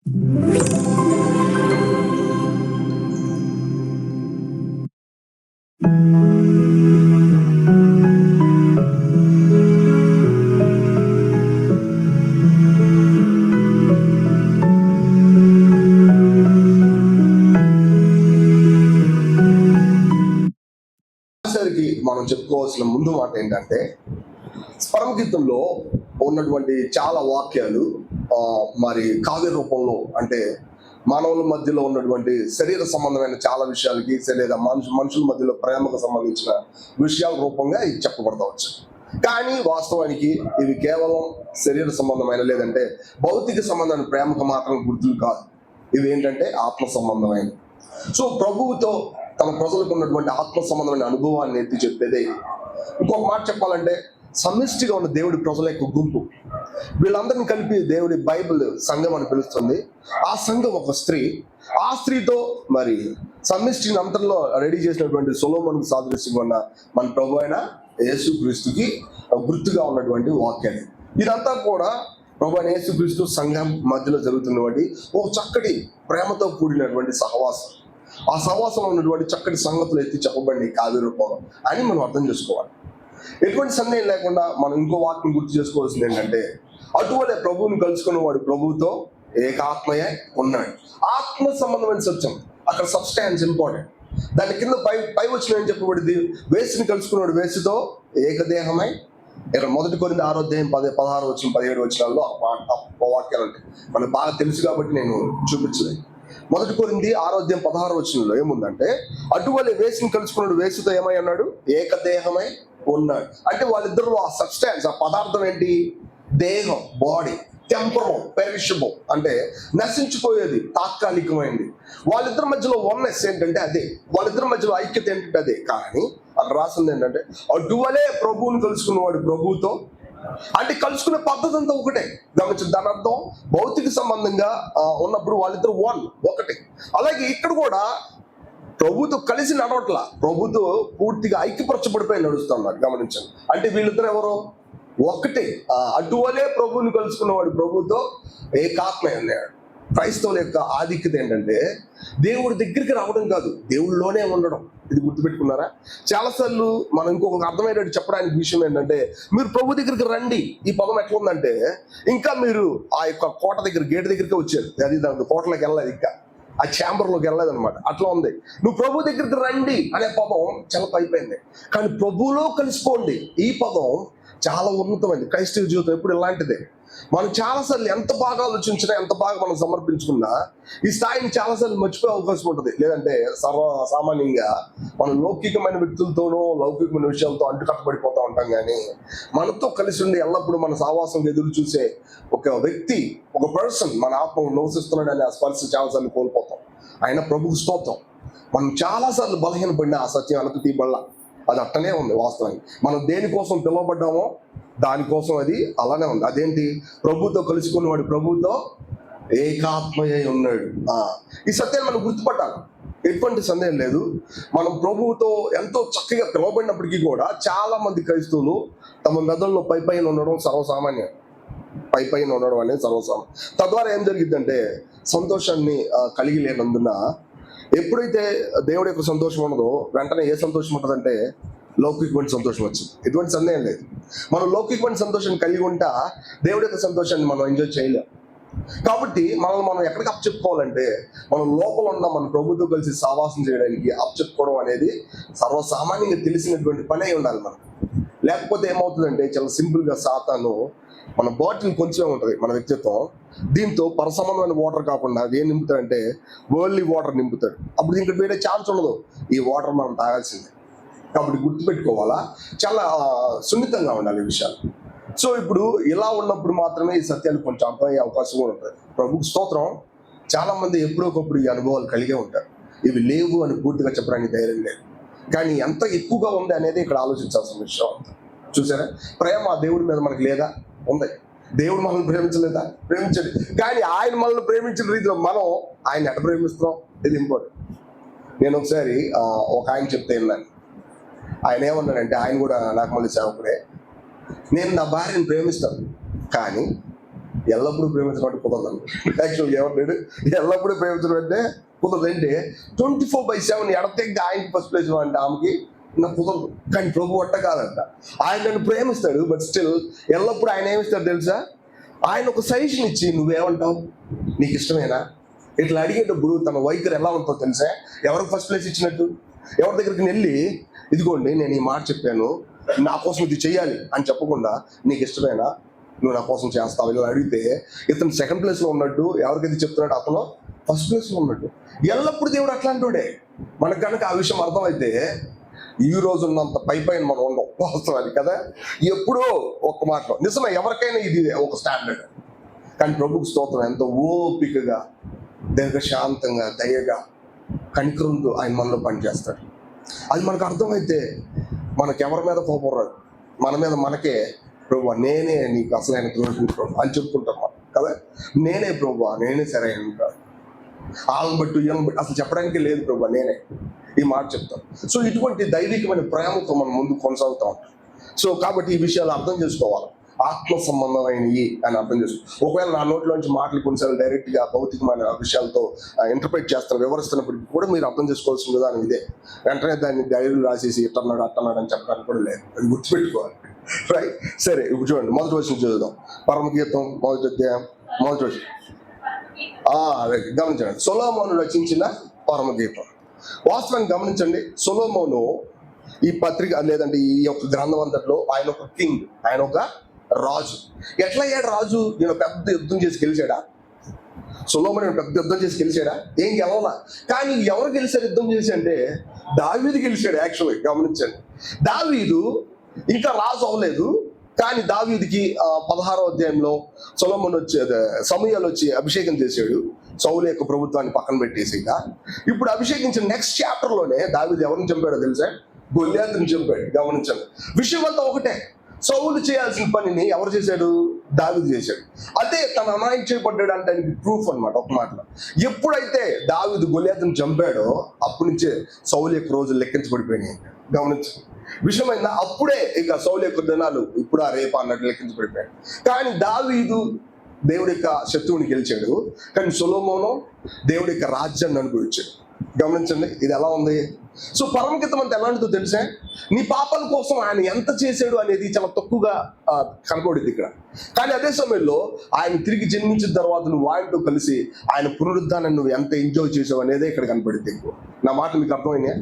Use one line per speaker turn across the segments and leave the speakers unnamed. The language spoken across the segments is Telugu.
మనం చెప్పుకోవాల్సిన ముందు మాట ఏంటంటే, పరమగీతంలో ఉన్నటువంటి చాలా వాక్యాలు మరి కావ్య రూపంలో, అంటే మానవుల మధ్యలో ఉన్నటువంటి శరీర సంబంధమైన చాలా విషయాలకి, లేదా మనుషుల మధ్యలో ప్రేమకు సంబంధించిన విషయాల రూపంగా ఇవి చెప్పబడవచ్చు. కానీ వాస్తవానికి ఇవి కేవలం శరీర సంబంధమైన, లేదంటే భౌతిక సంబంధమైన ప్రేమకు మాత్రం గుర్తులు కాదు. ఇవి ఏంటంటే ఆత్మ సంబంధమైన. సో ప్రభువుతో తన ప్రజలకు ఉన్నటువంటి ఆత్మ సంబంధమైన అనుభవాన్ని ఎత్తి చెప్పేదే. ఇంకొక మాట చెప్పాలంటే, సమిష్టిగా ఉన్న దేవుడి ప్రజల యొక్క గుంపు, వీళ్ళందరినీ కలిపి దేవుడి బైబిల్ సంఘం అని పిలుస్తుంది. ఆ సంఘం ఒక స్త్రీ, ఆ స్త్రీతో మరి సమిష్టిని అంతలో రెడీ చేసినటువంటి సొలొమోనుకు సాదృశ్యంగా ఉన్న మన ప్రభు అయిన యేసుక్రీస్తుకి గుర్తుగా ఉన్నటువంటి వాక్యాలు. ఇదంతా కూడా ప్రభు అయిన యేసుక్రీస్తు సంఘం మధ్యలో జరుగుతున్నటువంటి ఒక చక్కటి ప్రేమతో కూడినటువంటి సహవాసం. ఆ సహవాసంలో ఉన్నటువంటి చక్కటి సంగతులు ఎత్తి చెప్పబడి కావ్య రూపంలో అని మనం అర్థం చేసుకోవాలి. ఎటువంటి సందేహం లేకుండా మనం ఇంకో వాక్యం గుర్తు చేసుకోవాల్సింది ఏంటంటే, అటువలే ప్రభువుని కలుసుకున్న వాడు ప్రభువుతో ఏకాత్మయే ఉన్నాడు. ఆత్మ సంబంధమైన సత్యం, అక్కడ సబ్స్టాన్స్ ఇంపార్టెంట్. దాని కింద పై వచ్చిన ఏం చెప్పబడింది, వేసిని కలుసుకున్నాడు వేసితో ఏకదేహమై. ఇక్కడ 1 కొరింథీ 6:16 17 వచనాల్లో వాక్యాలు ఉంటాయి. మనకు బాగా తెలుసు కాబట్టి నేను చూపించలేదు. 1 కొరింథీ 6:16 వచనంలో ఏముందంటే, అటువలే వేసిని కలుసుకున్నాడు వేసితో ఏమై అన్నాడు, ఏకదేహమై ఉన్నాడు. అంటే వాళ్ళిద్దరు ఆ సబ్స్టాన్స్, ఆ పదార్థం ఏంటి, దేహం, బాడీ, టెంపరబుల్, పెరిషబుల్, అంటే నశించిపోయేది, తాత్కాలికమైంది. వాళ్ళిద్దరి మధ్యలో వన్నెస్ ఏంటంటే అదే, వాళ్ళిద్దరి మధ్యలో ఐక్యత ఏంటంటే అదే. కానీ అక్కడ రాసింది ఏంటంటే, అటువలే ప్రభువుని కలుసుకున్నవాడు ప్రభువుతో, అంటే కలుసుకునే పద్ధతి అంతా ఒకటే. గమనించండి, దాని అర్థం భౌతిక సంబంధంగా ఉన్నప్పుడు వాళ్ళిద్దరు ఒకటే. అలాగే ఇక్కడ కూడా ప్రభుతో కలిసి నడవట్లా, ప్రభుతో పూర్తిగా ఐక్యపరచబడిపోయి నడుస్తున్నారు. గమనించండి, అంటే వీళ్ళిద్దరు ఎవరు, ఒకటే. అటువలే ప్రభువుని కలుసుకున్నవాడు ప్రభుతో ఏకాత్మ అన్నాడు. క్రైస్తవుల యొక్క ఆధిక్యత ఏంటంటే దేవుడి దగ్గరికి రావడం కాదు, దేవుళ్ళలోనే ఉండడం. ఇది గుర్తుపెట్టుకున్నారా? చాలాసార్లు మనం ఇంకొక అర్థమయ్యేటట్టు చెప్పడానికి విషయం ఏంటంటే, మీరు ప్రభు దగ్గరికి రండి. ఈ పదం ఎట్లా ఉందంటే, ఇంకా మీరు ఆ యొక్క కోట దగ్గర గేట్ దగ్గరికి వచ్చారు, అది దాని కోటలోకి వెళ్ళలేదు, ఇంకా ఆ ఛాంబర్లోకి వెళ్ళలేదు అనమాట. అట్లా ఉంది. నువ్వు ప్రభు దగ్గరికి రండి అనే పదం చాలా పైపోయింది. కానీ ప్రభువులో కలిసిపోండి, ఈ పదం చాలా ఉన్నతమైంది. క్రైస్తవ జీవితం ఎప్పుడు ఇలాంటిదే. మనం చాలాసార్లు ఎంత బాగా ఆలోచించినా, ఎంత బాగా మనం సమర్పించుకున్నా, ఈ స్థాయిని చాలాసార్లు మర్చిపోయే అవకాశం ఉంటుంది. లేదంటే సామాన్యంగా మనం లౌకికమైన వ్యక్తులతోనో లౌకికమైన విషయాలతో అంటుకట్టబడిపోతూ ఉంటాం. కానీ మనతో కలిసి ఉండి ఎల్లప్పుడూ మన సావాసం ఎదురు చూసే ఒక వ్యక్తి, ఒక పర్సన్ మన ఆత్మను నివసిస్తున్నాడు అనే ఆ స్పర్శ చాలాసార్లు కోల్పోతాం. ఆయన ప్రభుకు స్తోత్రం. మనం చాలాసార్లు బలహీనపడిన ఆ సత్యం వెనక్కి తీయబడలా, అది అట్టనే ఉంది. వాస్తవానికి మనం దేనికోసం పిలువబడ్డామో దానికోసం అది అలానే ఉంది. అదేంటి, ప్రభుతో కలుసుకున్నవాడు ప్రభుతో ఏకాత్మయ్య ఉన్నాడు. ఈ సత్యాన్ని మనం గుర్తుపట్టాలి, ఎటువంటి సందేహం లేదు. మనం ప్రభువుతో ఎంతో చక్కగా పిలువబడినప్పటికీ కూడా చాలా మంది క్రైస్తవులు తమ మెదడులో పైన ఉండడం సర్వసామాన్యం. పైన ఉండడం అనేది సర్వసామాన్యం. తద్వారా ఏం జరిగిద్దంటే, సంతోషాన్ని కలిగి లేనందున, ఎప్పుడైతే దేవుడి యొక్క సంతోషం ఉండదో వెంటనే ఏ సంతోషం ఉంటుందంటే లౌకికమైన సంతోషం వచ్చింది. ఎటువంటి సందేహం లేదు. మనం లౌకికమైన సంతోషాన్ని కలిగి ఉంటా దేవుడి యొక్క సంతోషాన్ని మనం ఎంజాయ్ చేయలేం. కాబట్టి మనం ఎక్కడికి అప్పచెప్పుకోవాలంటే, మనం లోపల ఉన్న మన ప్రభుతో కలిసి సావాసం చేయడానికి అప్పచెప్పుకోవడం అనేది సర్వసామాన్యంగా తెలిసినటువంటి పని అయి ఉండాలి మనకు. లేకపోతే ఏమవుతుందంటే, చాలా సింపుల్గా సాతాను మన బాటిల్ కొంచెమే ఉంటుంది, మన వ్యక్తిత్వం, దీంతో పరసంబంధమైన వాటర్ కాకుండా అది ఏం నింపుతాడంటే వరల్డ్లీ వాటర్ నింపుతాడు. అప్పుడు ఇంకా వేరే ఛాన్స్ ఉండదు, ఈ వాటర్ మనం తాగాల్సిందే. కాబట్టి గుర్తుపెట్టుకోవాలా, చాలా సున్నితంగా ఉండాలి ఈ విషయాలు. సో ఇప్పుడు ఇలా ఉన్నప్పుడు మాత్రమే ఈ సత్యాలు కొంచెం అర్థమయ్యే అవకాశం కూడా ఉంటుంది. ప్రభుకు స్తోత్రం. చాలా మంది ఎప్పుడొకప్పుడు ఈ అనుభవాలు కలిగే ఉంటారు. ఇవి లేవు అని పూర్తిగా చెప్పడానికి ధైర్యం లేదు. కానీ ఎంత ఎక్కువగా ఉంది అనేది ఇక్కడ ఆలోచించాల్సిన విషయం. చూసారా, ప్రేమ దేవుడి మీద మనకి లేదా? ఉంది. దేవుడు మనల్ని ప్రేమించలేదా? ప్రేమించండి. కానీ ఆయన మనల్ని ప్రేమించిన రీతిలో మనం ఆయన ఎట ప్రేమిస్తున్నాం, ఇది ఇంపార్టెంట్. నేను ఒకసారి ఒక ఆయన చెప్తే విన్నాను. ఆయన ఏమన్నాడంటే, ఆయన కూడా నాకు మళ్ళీ సేవకుడే, నేను నా భార్యను ప్రేమిస్తాను, కానీ ఎల్లప్పుడూ ప్రేమించడం అంటే కుదరదు. యాక్చువల్గా ఏమన్నాడు, ఎల్లప్పుడూ ప్రేమించడం అంటే కుదరదు. అంటే 24/7 ఎడతెగ్గా ఆయనకి ఫస్ట్ ప్లేస్ అంటే ఆమెకి నాకు కుదరదు. కానీ ప్రభు అట్ట కాదంట, ఆయన నన్ను ప్రేమిస్తాడు, బట్ స్టిల్ ఎల్లప్పుడూ ఆయన ఏమిస్తాడు తెలుసా, ఆయన ఒక సజెషన్ ఇచ్చి నువ్వేమంటావు, నీకు ఇష్టమేనా, ఇట్లా అడిగేటప్పుడు తన వైఖరి ఎలా ఉంటుందో తెలుసా, ఎవరికి ఫస్ట్ ప్లేస్ ఇచ్చినట్టు, ఎవరి దగ్గరికి వెళ్ళి ఇదిగోండి నేను ఈ మాట చెప్పాను, నా కోసం ఇది చెయ్యాలి అని చెప్పకుండా నీకు ఇష్టమేనా, నువ్వు నా కోసం చేస్తావు ఇలా అడిగితే ఇతను సెకండ్ ప్లేస్లో ఉన్నట్టు, ఎవరికైతే చెప్తున్నాడు అతను ఫస్ట్ ప్లేస్లో ఉన్నట్టు. ఎల్లప్పుడు దేవుడు అట్లాంటివాడే. మనకు కనుక ఆ విషయం అర్థమైతే ఈ రోజు ఉన్నంత పైన మనం ఉండం వాస్తవానికి కదా. ఎప్పుడో ఒక్క మాటలో నిజమే, ఎవరికైనా ఇది ఒక స్టాండర్డ్. కానీ ప్రభుకు స్తోత్రం, ఎంతో ఓపికగా దీర్ఘశాంతంగా దయగా కనికరంతో ఆయన మనలో పనిచేస్తాడు. అది మనకు అర్థమైతే మనకు ఎవరి మీద కోపం రాదు, మన మీద మనకే ప్రభు నేనే నీకు అసలైన ద్రోహుడు ప్రభు అని చెప్పుకుంటాం మనం కదా. నేనే ప్రభు, నేనే సరైన వాళ్ళని బట్టి వీళ్ళని బట్టి అసలు చెప్పడానికి లేదు ప్రభు, నేనే ఈ మాట చెప్తాను. సో ఇటువంటి దైవికమైన ప్రేమతో మనం ముందు కొనసాగుతూ ఉంటాం. సో కాబట్టి ఈ విషయాలు అర్థం చేసుకోవాలి, ఆత్మ సంబంధమైనవి అని అర్థం చేసుకో. ఒకవేళ నా నోట్లోంచి మాటలు కొన్నిసార్లు డైరెక్ట్గా భౌతికమైన విషయాలతో ఇంటర్ప్రిట్ చేస్తారు, వివరిస్తున్నప్పటికీ కూడా మీరు అర్థం చేసుకోవాల్సిన విధానం ఇదే. వెంటనే దాన్ని డైరీలు రాసేసి ఇట్టన్నాడు అట్టన్నాడు అని చెప్పడానికి కూడా లేదు, అది గుర్తుపెట్టుకోవాలి. రైట్, సరే ఇప్పుడు చూడండి, మొదటి వచనం చదువుదాం. పరమగీతం మొదటి అధ్యాయం మొదటి వచనం. గమనించండి, సొలొమోను రచించిన పరమగీతం. వాస్తవాన్ని గమనించండి, సొలొమోను ఈ పత్రిక లేదంటే ఈ యొక్క గ్రంథం అంతట్లో ఆయన ఒక కింగ్, ఆయన ఒక రాజు. ఎట్లా అయ్యాడు రాజు? నేను పెద్ద యుద్ధం చేసి గెలిచాడా? సొలొమోను పెద్ద యుద్ధం చేసి గెలిచాడా? ఏం గెలవలా. కానీ ఎవరు గెలిచారు యుద్ధం చేసి అంటే దావీదు గెలిచాడు. యాక్చువల్గా గమనించండి, దావీదు ఇంకా రాజు అవ్వలేదు, కానీ దావీదుకి 16వ అధ్యాయంలో సొలొమోను వచ్చి సమూయేలు వచ్చి అభిషేకం చేశాడు, సౌలు యొక్క ప్రభుత్వాన్ని పక్కన పెట్టేసి. ఇప్పుడు అభిషేకించిన నెక్స్ట్ చాప్టర్లోనే దావీదు ఎవరిని చంపాడో తెలుసా? గొల్యాతుని చంపాడు. గమనించండి, విషయం అంతా ఒకటే. సౌలు చేయాల్సిన పనిని ఎవరు చేశాడు? దావీదు చేశాడు. అదే తను అనాయింట్ చేయబడ్డాడు అంటే ప్రూఫ్ అనమాట. ఒక మాటలో ఎప్పుడైతే దావీదు గొల్యాతుని చంపాడో అప్పటి నుంచే సౌలు యొక్క రోజులు లెక్కించబడిపోయినాయి. గమనించండి, విషయమైందా? అప్పుడే ఇక సౌలు యొక్క దినాలు ఇప్పుడు రేపా అన్నట్టు లెక్కించబడిపోయాడు. కానీ దావీదు దేవుడి యొక్క శత్రువుని గెలిచాడు, కానీ సొలొమోను దేవుడి యొక్క రాజ్యాన్ని అనుభవించాడు. గమనించండి, ఇది ఎలా ఉంది. సో పరమగీతం అంటే ఎలాంటిదో తెలుసా? నీ పాపాల కోసం ఆయన ఎంత చేశాడు అనేది చాలా తక్కువగా కనపడింది ఇక్కడ. కానీ అదే సమయంలో ఆయన తిరిగి జన్మించిన తర్వాత నువ్వు ఆయనతో కలిసి ఆయన పునరుద్ధానాన్ని నువ్వు ఎంత ఎంజాయ్ చేసావు అనేది ఇక్కడ కనపడింది ఎక్కువ. నా మాట మీకు అర్థమైనా?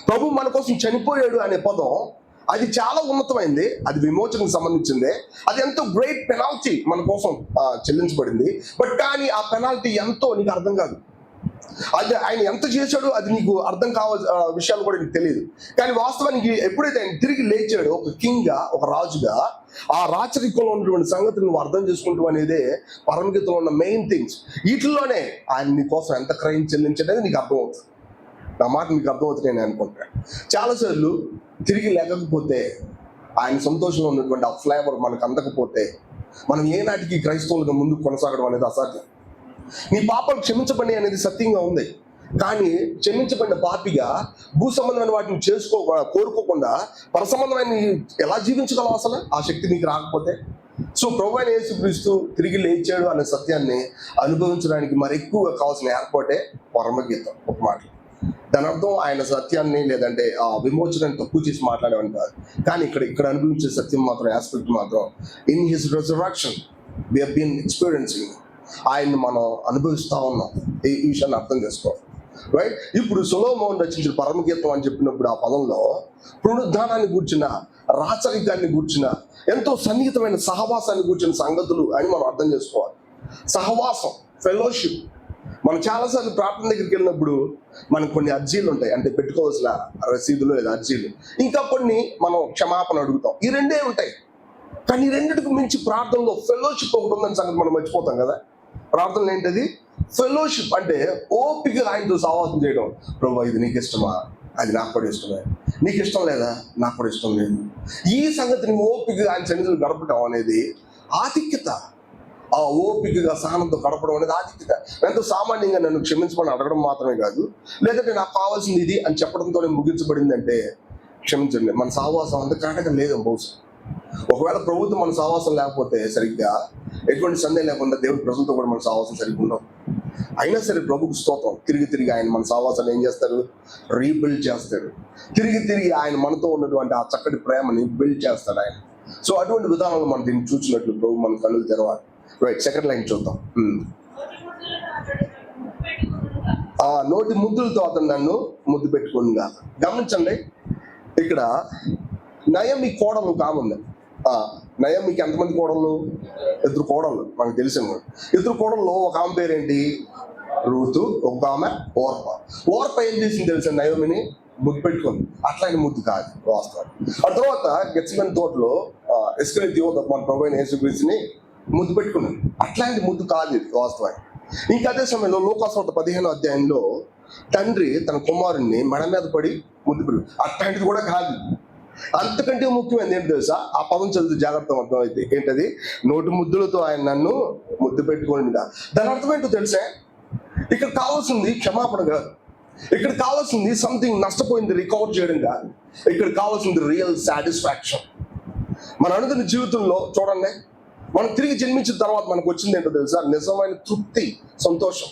ప్రభు మన కోసం చనిపోయాడు అనే పదం అది చాలా ఉన్నతమైంది, అది విమోచనకు సంబంధించిందే, అది ఎంతో గ్రేట్ పెనాల్టీ మన కోసం చెల్లించబడింది. బట్ కానీ ఆ పెనాల్టీ ఎంతో నీకు అర్థం కాదు. అది ఆయన ఎంత చేశాడో అది నీకు అర్థం కావాల్సిన విషయాలు కూడా నీకు తెలియదు. కానీ వాస్తవానికి ఎప్పుడైతే ఆయన తిరిగి లేచాడో ఒక కింగ్గా, ఒక రాజుగా, ఆ రాచరికంలో ఉన్నటువంటి సంగతులు నువ్వు అర్థం చేసుకుంటూ అనేదే పరమగీతంలో ఉన్న మెయిన్ థింగ్స్. వీటిల్లోనే ఆయన నీ కోసం ఎంత క్రయం చెల్లించడనేది నీకు అర్థమవుతుంది. నా మాట మీకు అర్థమవుతుంది నేను అనుకుంటాను. చాలాసార్లు తిరిగి లేకపోతే ఆయన సంతోషంలో ఉన్నటువంటి ఆ ఫ్లేవర్ మనకు అందకపోతే మనం ఏనాటికి క్రైస్తవులుగా ముందుకు కొనసాగడం అనేది అసాధ్యం. నీ పాపాలు క్షమించబడి అనేది సత్యంగా ఉంది, కానీ క్షమించబడిన పాపిగా భూ సంబంధమైన వాటిని కోరుకోకుండా పర సంబంధమైన ఎలా జీవించగలవు అసలు? ఆ శక్తి నీకు రాకపోతే. సో ప్రభువైన యేసుక్రీస్తు తిరిగి లేచాడు అనే సత్యాన్ని అనుభవించడానికి మరి ఎక్కువగా కావాల్సిన ఏర్పాటే పరమగీతం. ఒక మాట, దాని అర్థం ఆయన సత్యాన్ని లేదంటే ఆ విమోచనాన్ని తక్కువ చేసి మాట్లాడేవని కాదు, కానీ ఇక్కడ అనుభవించే సత్యం మాత్రం, ఆస్పెక్ట్ మాత్రం, in his resurrection we have been experiencing, ఆయన్ని మనం అనుభవిస్తూ ఉన్నాం. ఈ విషయాన్ని అర్థం చేసుకోవాలి. రైట్, ఇప్పుడు సొలొమోను రచించిన పరమగీతం అని చెప్పినప్పుడు ఆ పదంలో పునరుద్ధానాన్ని గూర్చిన, రాచరికాన్ని గూర్చిన, ఎంతో సన్నిహితమైన సహవాసాన్ని గూర్చిన సంగతులు అని మనం అర్థం చేసుకోవాలి. సహవాసం, ఫెలోషిప్. మనం చాలాసార్లు ప్రార్థన దగ్గరికి వెళ్ళినప్పుడు మనకు కొన్ని అర్జీలు ఉంటాయి, అంటే పెట్టుకోవాల్సిన రసీదులు లేదా అర్జీలు, ఇంకా కొన్ని మనం క్షమాపణ అడుగుతాం. ఈ రెండే ఉంటాయి. కానీ ఈ రెండింటికి మించి ప్రార్థనలో ఫెలోషిప్ ఒకటి ఉందని సంగతి మనం మర్చిపోతాం కదా. ప్రార్థనలు ఏంటది? ఫెలోషిప్ అంటే ఓపిక ఆయనతో సహవాసం చేయడం. ప్రభు ఇది నీకు ఇష్టమా? అది నాకు కూడా ఇష్టమే. నీకు ఇష్టం లేదా? నాకు కూడా ఇష్టం లేదు. ఈ సంగతిని ఓపిక ఆయన సన్నిధిలో గడపడం అనేది ఆధిక్యత. ఆ ఓపికగా సహనంతో గడపడం అనేది ఆధిక్యత. ఎంతో సామాన్యంగా నన్ను క్షమించమని అడగడం మాత్రమే కాదు, లేదంటే నాకు కావాల్సింది ఇది అని చెప్పడంతోనే ముగించబడింది అంటే క్షమించండి, మన సహవాసం అంత కరెక్ట్గా లేదు బహుశా. ఒకవేళ ప్రభుత్వం మన సహవాసం లేకపోతే సరిగ్గా ఎటువంటి సందేహం లేకుండా దేవుడి ప్రజలతో కూడా మన సహవాసం సరిగ్గా ఉండవు. అయినా సరే ప్రభుకు స్తోత్రం, తిరిగి ఆయన మన సహవాసాన్ని ఏం చేస్తారు? రీబిల్డ్ చేస్తాడు. తిరిగి ఆయన మనతో ఉన్నటువంటి ఆ చక్కటి ప్రేమని బిల్డ్ చేస్తాడు ఆయన. సో అటువంటి విధానంలో మనం దీన్ని చూసినట్లు ప్రభు మన కళ్ళు తెరవాలి. రైట్, సెకండ్ లైన్ చూద్దాం. ఆ నోటి ముద్దులతో అతను నన్ను ముద్దు పెట్టుకుందా. గమనించండి, ఇక్కడ నయమి కోడలు కాముంది. నయమికి ఎంతమంది కోడళ్ళు? 2 కోడళ్ళు, మనకు తెలిసిన 2 కోడళ్ళు. ఒక ఆమె పేరేంటి? రూతు. ఒక ఆమె ఓర్ప ఏం చేసింది తెలుసా? నయోమిని ముద్దు పెట్టుకుంది. అట్లాంటి ముద్దు కాదు వాస్తవం. ఆ తర్వాత గెత్సేమనే తోటలో ఇస్కరియోతు మన ప్రభువైన యేసుక్రీస్తుని ముద్దు పెట్టుకున్నాడు. అట్లాంటి ముద్దు కాదు ఇది వాస్తవానికి. ఇంకా అదే సమయంలో లూకాసువార్త 15వ అధ్యాయంలో తండ్రి తన కుమారుణ్ణి మెడ మీద పడి ముద్దు పెట్టు. అట్లాంటిది కూడా కాదు. అంతకంటే ముఖ్యమైనది ఏంటి తెలుసా? ఆ పదం చదివితే జాగ్రత్త అర్థం అయితే ఏంటది? నోటి ముద్దులతో ఆయన నన్ను ముద్దు పెట్టుకోండిగా. దాని అర్థం ఏంటో తెలుసా? ఇక్కడ కావాల్సింది క్షమాపణ కాదు. ఇక్కడ కావాల్సింది సంథింగ్ నష్టపోయింది రికవర్ చేయడం కాదు. ఇక్కడ కావాల్సింది రియల్ సాటిస్ఫాక్షన్. మన అనుదిన జీవితంలో చూడండి, మనం తిరిగి జన్మించిన తర్వాత మనకు వచ్చింది ఏంటో తెలుసా? నిజమైన తృప్తి, సంతోషం.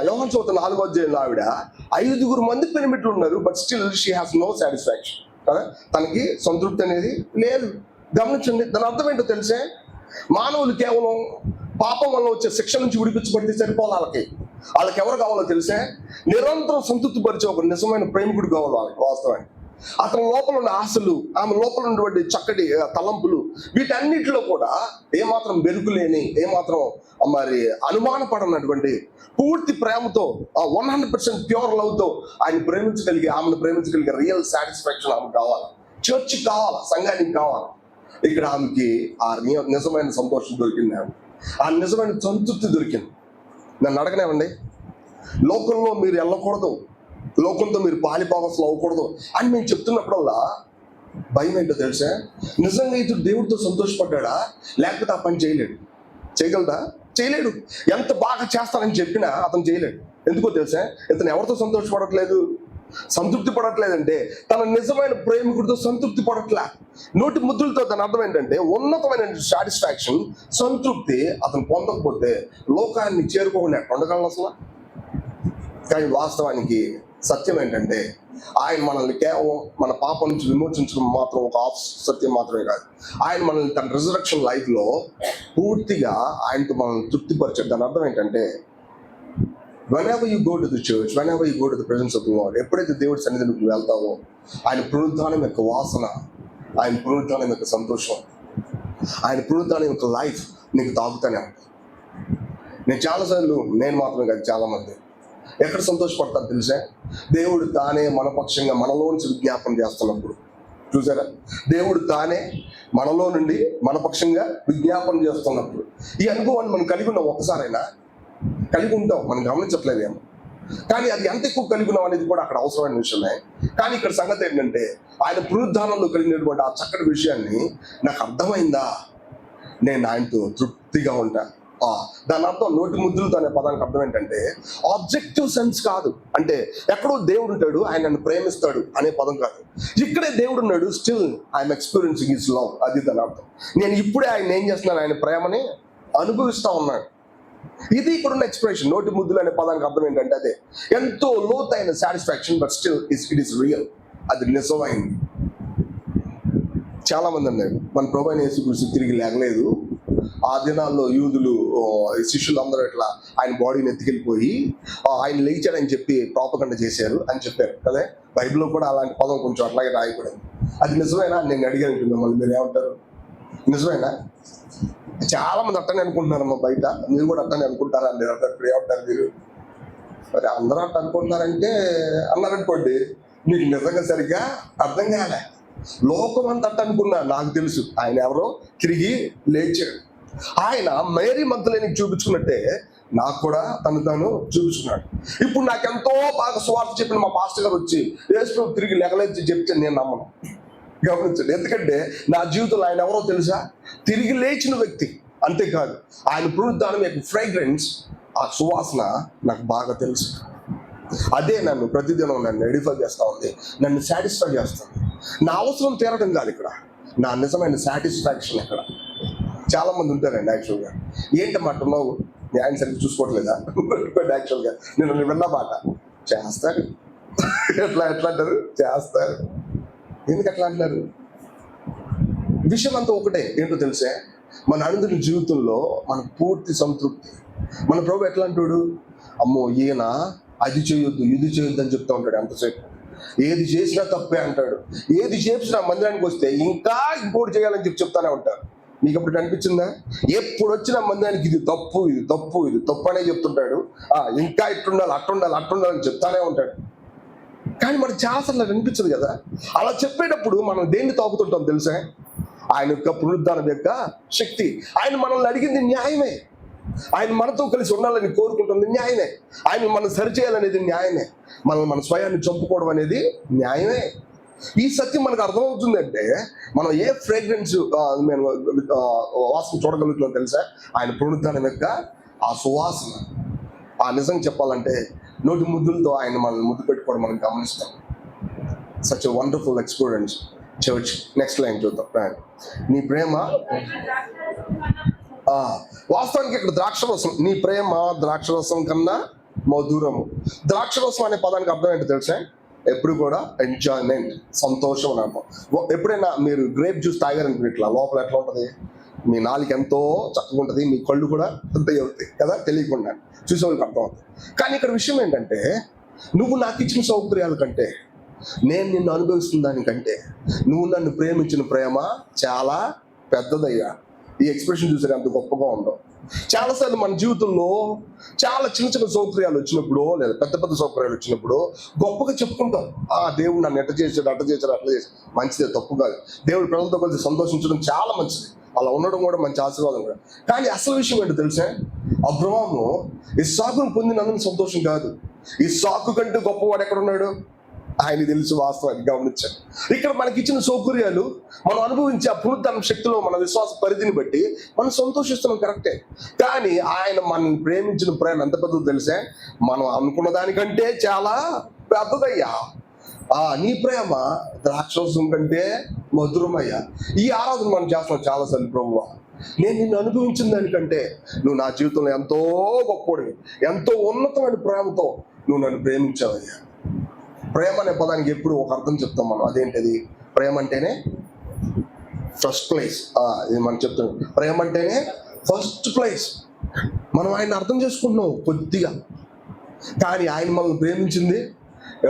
యోహాను సువార్త 4వ అధ్యాయంలో ఆవిడ 5 మంది పెనిమిట్లు ఉన్నారు, but still she has no satisfaction. కదా, తనకి సంతృప్తి అనేది లేదు. గమనించండి, దాని అర్థం ఏంటో తెలిసే? మానవులు కేవలం పాపం వల్ల వచ్చే శిక్ష నుంచి విడిపించబడితే సరిపోవాలి. వాళ్ళకి ఎవరు కావాలో తెలిసే? నిరంతరం సంతృప్తి పరిచే ఒక నిజమైన ప్రేమికుడు కావాలి వాళ్ళకి. వాస్తవానికి అతని లోపల ఉన్న ఆశలు, ఆమె లోపల ఉన్నటువంటి చక్కటి తలంపులు, వీటన్నిటిలో కూడా ఏమాత్రం బెరుకులేని, ఏమాత్రం మరి అనుమానపడనటువంటి పూర్తి ప్రేమతో 100% ప్యూర్ లవ్ తో ఆయన ప్రేమించగలిగే, ఆమెను ప్రేమించగలిగే రియల్ సాటిస్ఫాక్షన్ ఆమెకు కావాలి. చర్చికి కావాలి, సంఘానికి కావాలి. ఇక్కడ ఆమెకి ఆ నిజమైన సంతోషం దొరికింది, ఆ నిజమైన సంతృప్తి దొరికింది. నన్ను అడగనేవండి, లోకంలో మీరు వెళ్ళకూడదు, లోకంతో మీరు పాలిపావసలు అవ్వకూడదు అని మేము చెప్తున్నప్పుడల్లా భయం ఏంటో తెలుసా? నిజంగా ఇతడు దేవుడితో సంతోషపడ్డా, లేకపోతే ఆ పని చేయలేడు. చేయగలదా? చేయలేడు. ఎంత బాగా చేస్తానని చెప్పినా అతను చేయలేడు. ఎందుకో తెలుసా? ఇతను ఎవరితో సంతోషపడట్లేదు, సంతృప్తి పడట్లేదంటే తన నిజమైన ప్రేమికుడితో సంతృప్తి పడట్లే. నోటి ముద్దులతో దాని అర్థం ఏంటంటే ఉన్నతమైన సాటిస్ఫాక్షన్, సంతృప్తి అతను పొందకపోతే లోకాన్ని చేరుకోకుండా ఉండగలను అసలు. కానీ వాస్తవానికి సత్యం ఏంటంటే ఆయన మనల్ని కేవలం మన పాపం నుంచి విమోచించడం మాత్రం ఒక సత్యం మాత్రమే కాదు, ఆయన మనల్ని తన రిజరక్షన్ లైఫ్లో పూర్తిగా ఆయనతో మనల్ని తృప్తిపరిచాడు. దాని అర్థం ఏంటంటే whenever you go to the church, whenever you go to the presence of the Lord, ఎప్పుడైతే దేవుడి సన్నిధికి వెళ్తావో ఆయన పునరుద్ధానం యొక్క వాసన, ఆయన పునరుద్ధానం యొక్క సంతోషం, ఆయన పునరుద్ధానం యొక్క లైఫ్ నీకు తాగుతానే ఉంటుంది. నేను చాలాసార్లు, నేను మాత్రమే కాదు చాలామంది ఎక్కడ సంతోషపడతాను తెలుసా? దేవుడు తానే మన పక్షంగా మనలో నుంచి విజ్ఞాపన చేస్తున్నప్పుడు. చూసారా? దేవుడు తానే మనలో నుండి మన పక్షంగా విజ్ఞాపన చేస్తున్నప్పుడు ఈ అనుభవాన్ని మనం కలిగి ఉన్నాం. ఒకసారైనా కలిగి ఉంటాం, మనం గమనించట్లేదేమో. కానీ అది ఎంత ఎక్కువ కలిగి ఉన్నాం అనేది కూడా అక్కడ అవసరమైన విషయమే. కానీ ఇక్కడ సంగతి ఏంటంటే ఆయన పునరుద్ధానంలో కలిగినటువంటి ఆ చక్కటి విషయాన్ని నాకు అర్థమైందా, నేను ఆయనతో తృప్తిగా ఉంటా. దాని అర్థం నోటి ముద్దులతో అనే పదానికి అర్థం ఏంటంటే ఆబ్జెక్టివ్ సెన్స్ కాదు. అంటే ఎక్కడో దేవుడు ఉంటాడు, ఆయన నన్ను ప్రేమిస్తాడు అనే పదం కాదు. ఇక్కడే దేవుడు ఉన్నాడు, still I'm experiencing his love. అది దాని అర్థం. నేను ఇప్పుడే ఆయన ఏం చేస్తున్నాను, ఆయన ప్రేమని అనుభవిస్తా ఉన్నాడు. ఇది ఇక్కడున్న ఎక్స్ప్రెషన్. నోటి ముద్దులు అనే పదానికి అర్థం ఏంటంటే అదే ఎంతో లోతైన satisfaction, but still it is real. అది నిజమైంది. చాలా మంది అన్నారు మన ప్రభువైన యేసుక్రీస్తు తిరిగి లేగలేదు. ఆ దినాల్లో యూదులు శిష్యులు అందరూ ఇట్లా ఆయన బాడీని ఎత్తుకెళ్ళిపోయి ఆయన లేచాడని చెప్పి ప్రాపగండ చేశారు అని చెప్పారు కదా. బైబిల్లో కూడా అలాంటి పదం కొంచెం అట్లాగే రాయకూడదు. అది నిజమేనా నేను అడిగాను మిమ్మల్ని, మీరు ఏమంటారు? నిజమేనా? చాలా మంది అట్టనే అనుకుంటున్నారమ్మా బయట. మీరు కూడా అట్టనే అనుకుంటారా? మీరు అన్నప్పుడు ఏమంటారు మీరు? మరి అందరూ అట్ట అనుకుంటున్నారంటే అన్నారనుకోండి, మీకు నిజంగా సరిగ్గా అర్థం కాలే. లోకం అంతా అట్ట అనుకున్నా, నాకు తెలుసు ఆయన ఎవరో తిరిగి లేచాడు. ఆయన మేరీ మగ్దలేనికి చూపించుకున్నట్టే నాకు కూడా తను తాను చూపించుకున్నాడు. ఇప్పుడు నాకెంతో బాగా స్వార్థ చెప్పిన మా పాస్టర్ గారు వచ్చి యేసు తిరిగి లేగలేదు చెప్తే నేను నమ్మను. గమనించండి, ఎందుకంటే నా జీవితంలో ఆయన ఎవరో తెలుసా? తిరిగి లేచిన వ్యక్తి. అంతేకాదు ఆయన పునరుద్ధానం యొక్క ఫ్రేగ్రెన్స్, ఆ సువాసన నాకు బాగా తెలుసు. అదే నన్ను ప్రతిదినం నన్ను ఎడిఫై చేస్తూ ఉంది, నన్ను సాటిస్ఫై చేస్తుంది. నా అవసరం తీరడం కాదు ఇక్కడ, నా నిజమైన సాటిస్ఫాక్షన్ ఎక్కడ? చాలా మంది ఉంటారండి యాక్చువల్గా, ఏంటమ్మా అట్టున్నావు, నీ ఆయన సరిగ్గా చూసుకోవట్లేదా యాక్చువల్గా నేను విన్న మాట చేస్తారు. ఎట్లా అంటారు? చేస్తారు. ఎందుకు ఎట్లా అంటున్నారు? విషయం అంతా ఒకటే, ఏంటో తెలిసే, మన అనుదిన జీవితంలో మన పూర్తి సంతృప్తి. మన ప్రభు ఎట్లా అంటాడు? అమ్మో ఈయన అది చేయొద్దు ఇది చేయొద్దు అని చెప్తా ఉంటాడు ఎంతసేపు. ఏది చేసినా తప్పే అంటాడు. ఏది చేసినా మందిరానికి వస్తే ఇంకా ఇంకోటి చేయాలని చెప్తానే ఉంటారు. మీకు అప్పుడు అనిపించిందా? ఎప్పుడు వచ్చినా మందిరానికి ఇది తప్పు ఇది తప్పు ఇది తప్పు అనే చెప్తుంటాడు. ఇంకా ఇట్టుండాలి అట్టుండాలని చెప్తానే ఉంటాడు. కానీ మనకు చాలాసార్లు అనిపించదు కదా. అలా చెప్పేటప్పుడు మనం దేన్ని తాకుతుంటాం తెలుసా? ఆయన యొక్క పునరుద్ధానం యొక్క శక్తి. ఆయన మనల్ని అడిగింది న్యాయమే. ఆయన మనతో కలిసి ఉండాలని కోరుకుంటుంది న్యాయమే. ఆయన మనం సరిచేయాలనేది న్యాయమే. మన స్వయాన్ని చంపుకోవడం అనేది న్యాయమే. ఈ సత్యం మనకు అర్థమవుతుందంటే మనం ఏ ఫ్రేగ్రెన్స్ వాసన చూడగలుగుతున్నాం తెలుసా? ఆయన పునరుద్ధానం యొక్క ఆ సువాసన. ఆ నిజం చెప్పాలంటే నోటి ముద్దులతో ఆయన మనల్ని ముద్దు పెట్టుకోవడం మనం గమనిస్తాం. Such a wonderful experience church. Next line చూద్దాం. నీ ప్రేమ వాస్తవానికి ఇక్కడ ద్రాక్షరసం, నీ ప్రేమ ద్రాక్షరసం కన్నా మధురము. ద్రాక్షరసం అనే పదానికి అర్థం ఏంటో తెలుసా? ఎప్పుడు కూడా ఎంజాయ్మెంట్, సంతోషం అని అర్థం. ఎప్పుడైనా మీరు గ్రేప్ జ్యూస్ తాగారనుకుని ఇట్లా లోపల ఎట్లా ఉంటుంది? మీ నాలుక ఎంతో చక్కగా ఉంటుంది, మీ కళ్ళు కూడా అంత అవుతాయి కదా, తెలియకుండా చూసే వాళ్ళకి అర్థం అవుతుంది. కానీ ఇక్కడ విషయం ఏంటంటే, నువ్వు నాకు ఇచ్చిన సౌకర్యాల కంటే, నేను నిన్ను అనుభవిస్తున్న దానికంటే నువ్వు నన్ను ప్రేమించిన ప్రేమ చాలా పెద్దదయ్యా. ఈ ఎక్స్ప్రెషన్ చూసారు ఎంత గొప్పగా ఉందో. చాలాసార్లు మన జీవితంలో చాలా చిన్న చిన్న సౌకర్యాలు వచ్చినప్పుడు లేదా పెద్ద పెద్ద సౌకర్యాలు వచ్చినప్పుడు గొప్పగా చెప్పుకుంటాం. దేవుడు నన్ను అట్లా చేసాడు అట్లా చేశాడు. మంచిదే, తప్పు కాదు. దేవుడు ప్రజలతో కలిసి సంతోషించడం చాలా మంచిది. అలా ఉండడం కూడా మంచి ఆశీర్వాదం కూడా. కానీ అసలు విషయం ఏంటో తెలుసా? అబ్రహాము ఇస్సాకును పొందినందుకు సంతోషం కాదు. ఇస్సాకు కంటే గొప్పవాడు ఎక్కడున్నాడు? ఆయన తెలుసు. వాస్తవాన్ని గమనించాను. ఇక్కడ మనకి ఇచ్చిన సౌకర్యాలు మనం అనుభవించే ఆ పునరుద్ధరణ శక్తిలో మన విశ్వాస పరిధిని బట్టి మనం సంతోషిస్తున్నాం, కరెక్టే. కానీ ఆయన మనల్ని ప్రేమించిన ప్రేమ ఎంత పెద్దదో తెలిసే? మనం అనుకున్న దానికంటే చాలా పెద్దదయ్యా. నీ ప్రేమ ద్రాక్షరసం కంటే మధురమయ్యా. ఈ ఆరాధన మనం చేస్తున్నాం చాలాసార్లు. ప్రభువా, నేను నిన్ను అనుభవించిన దానికంటే నువ్వు నా జీవితంలో ఎంతో గొప్పవాడివి, ఎంతో ఉన్నతమైన ప్రేమతో నువ్వు నన్ను ప్రేమించావయ్యా. ప్రేమ అనే పదానికి ఎప్పుడు ఒక అర్థం చెప్తాం మనం. అదేంటది? ప్రేమ అంటేనే ఫస్ట్ ప్లేస్. ఇది మనం చెప్తున్నాం, ప్రేమ అంటేనే ఫస్ట్ ప్లేస్. మనం ఆయన అర్థం చేసుకుంటున్నాం కొద్దిగా, కానీ ఆయన మనల్ని ప్రేమించింది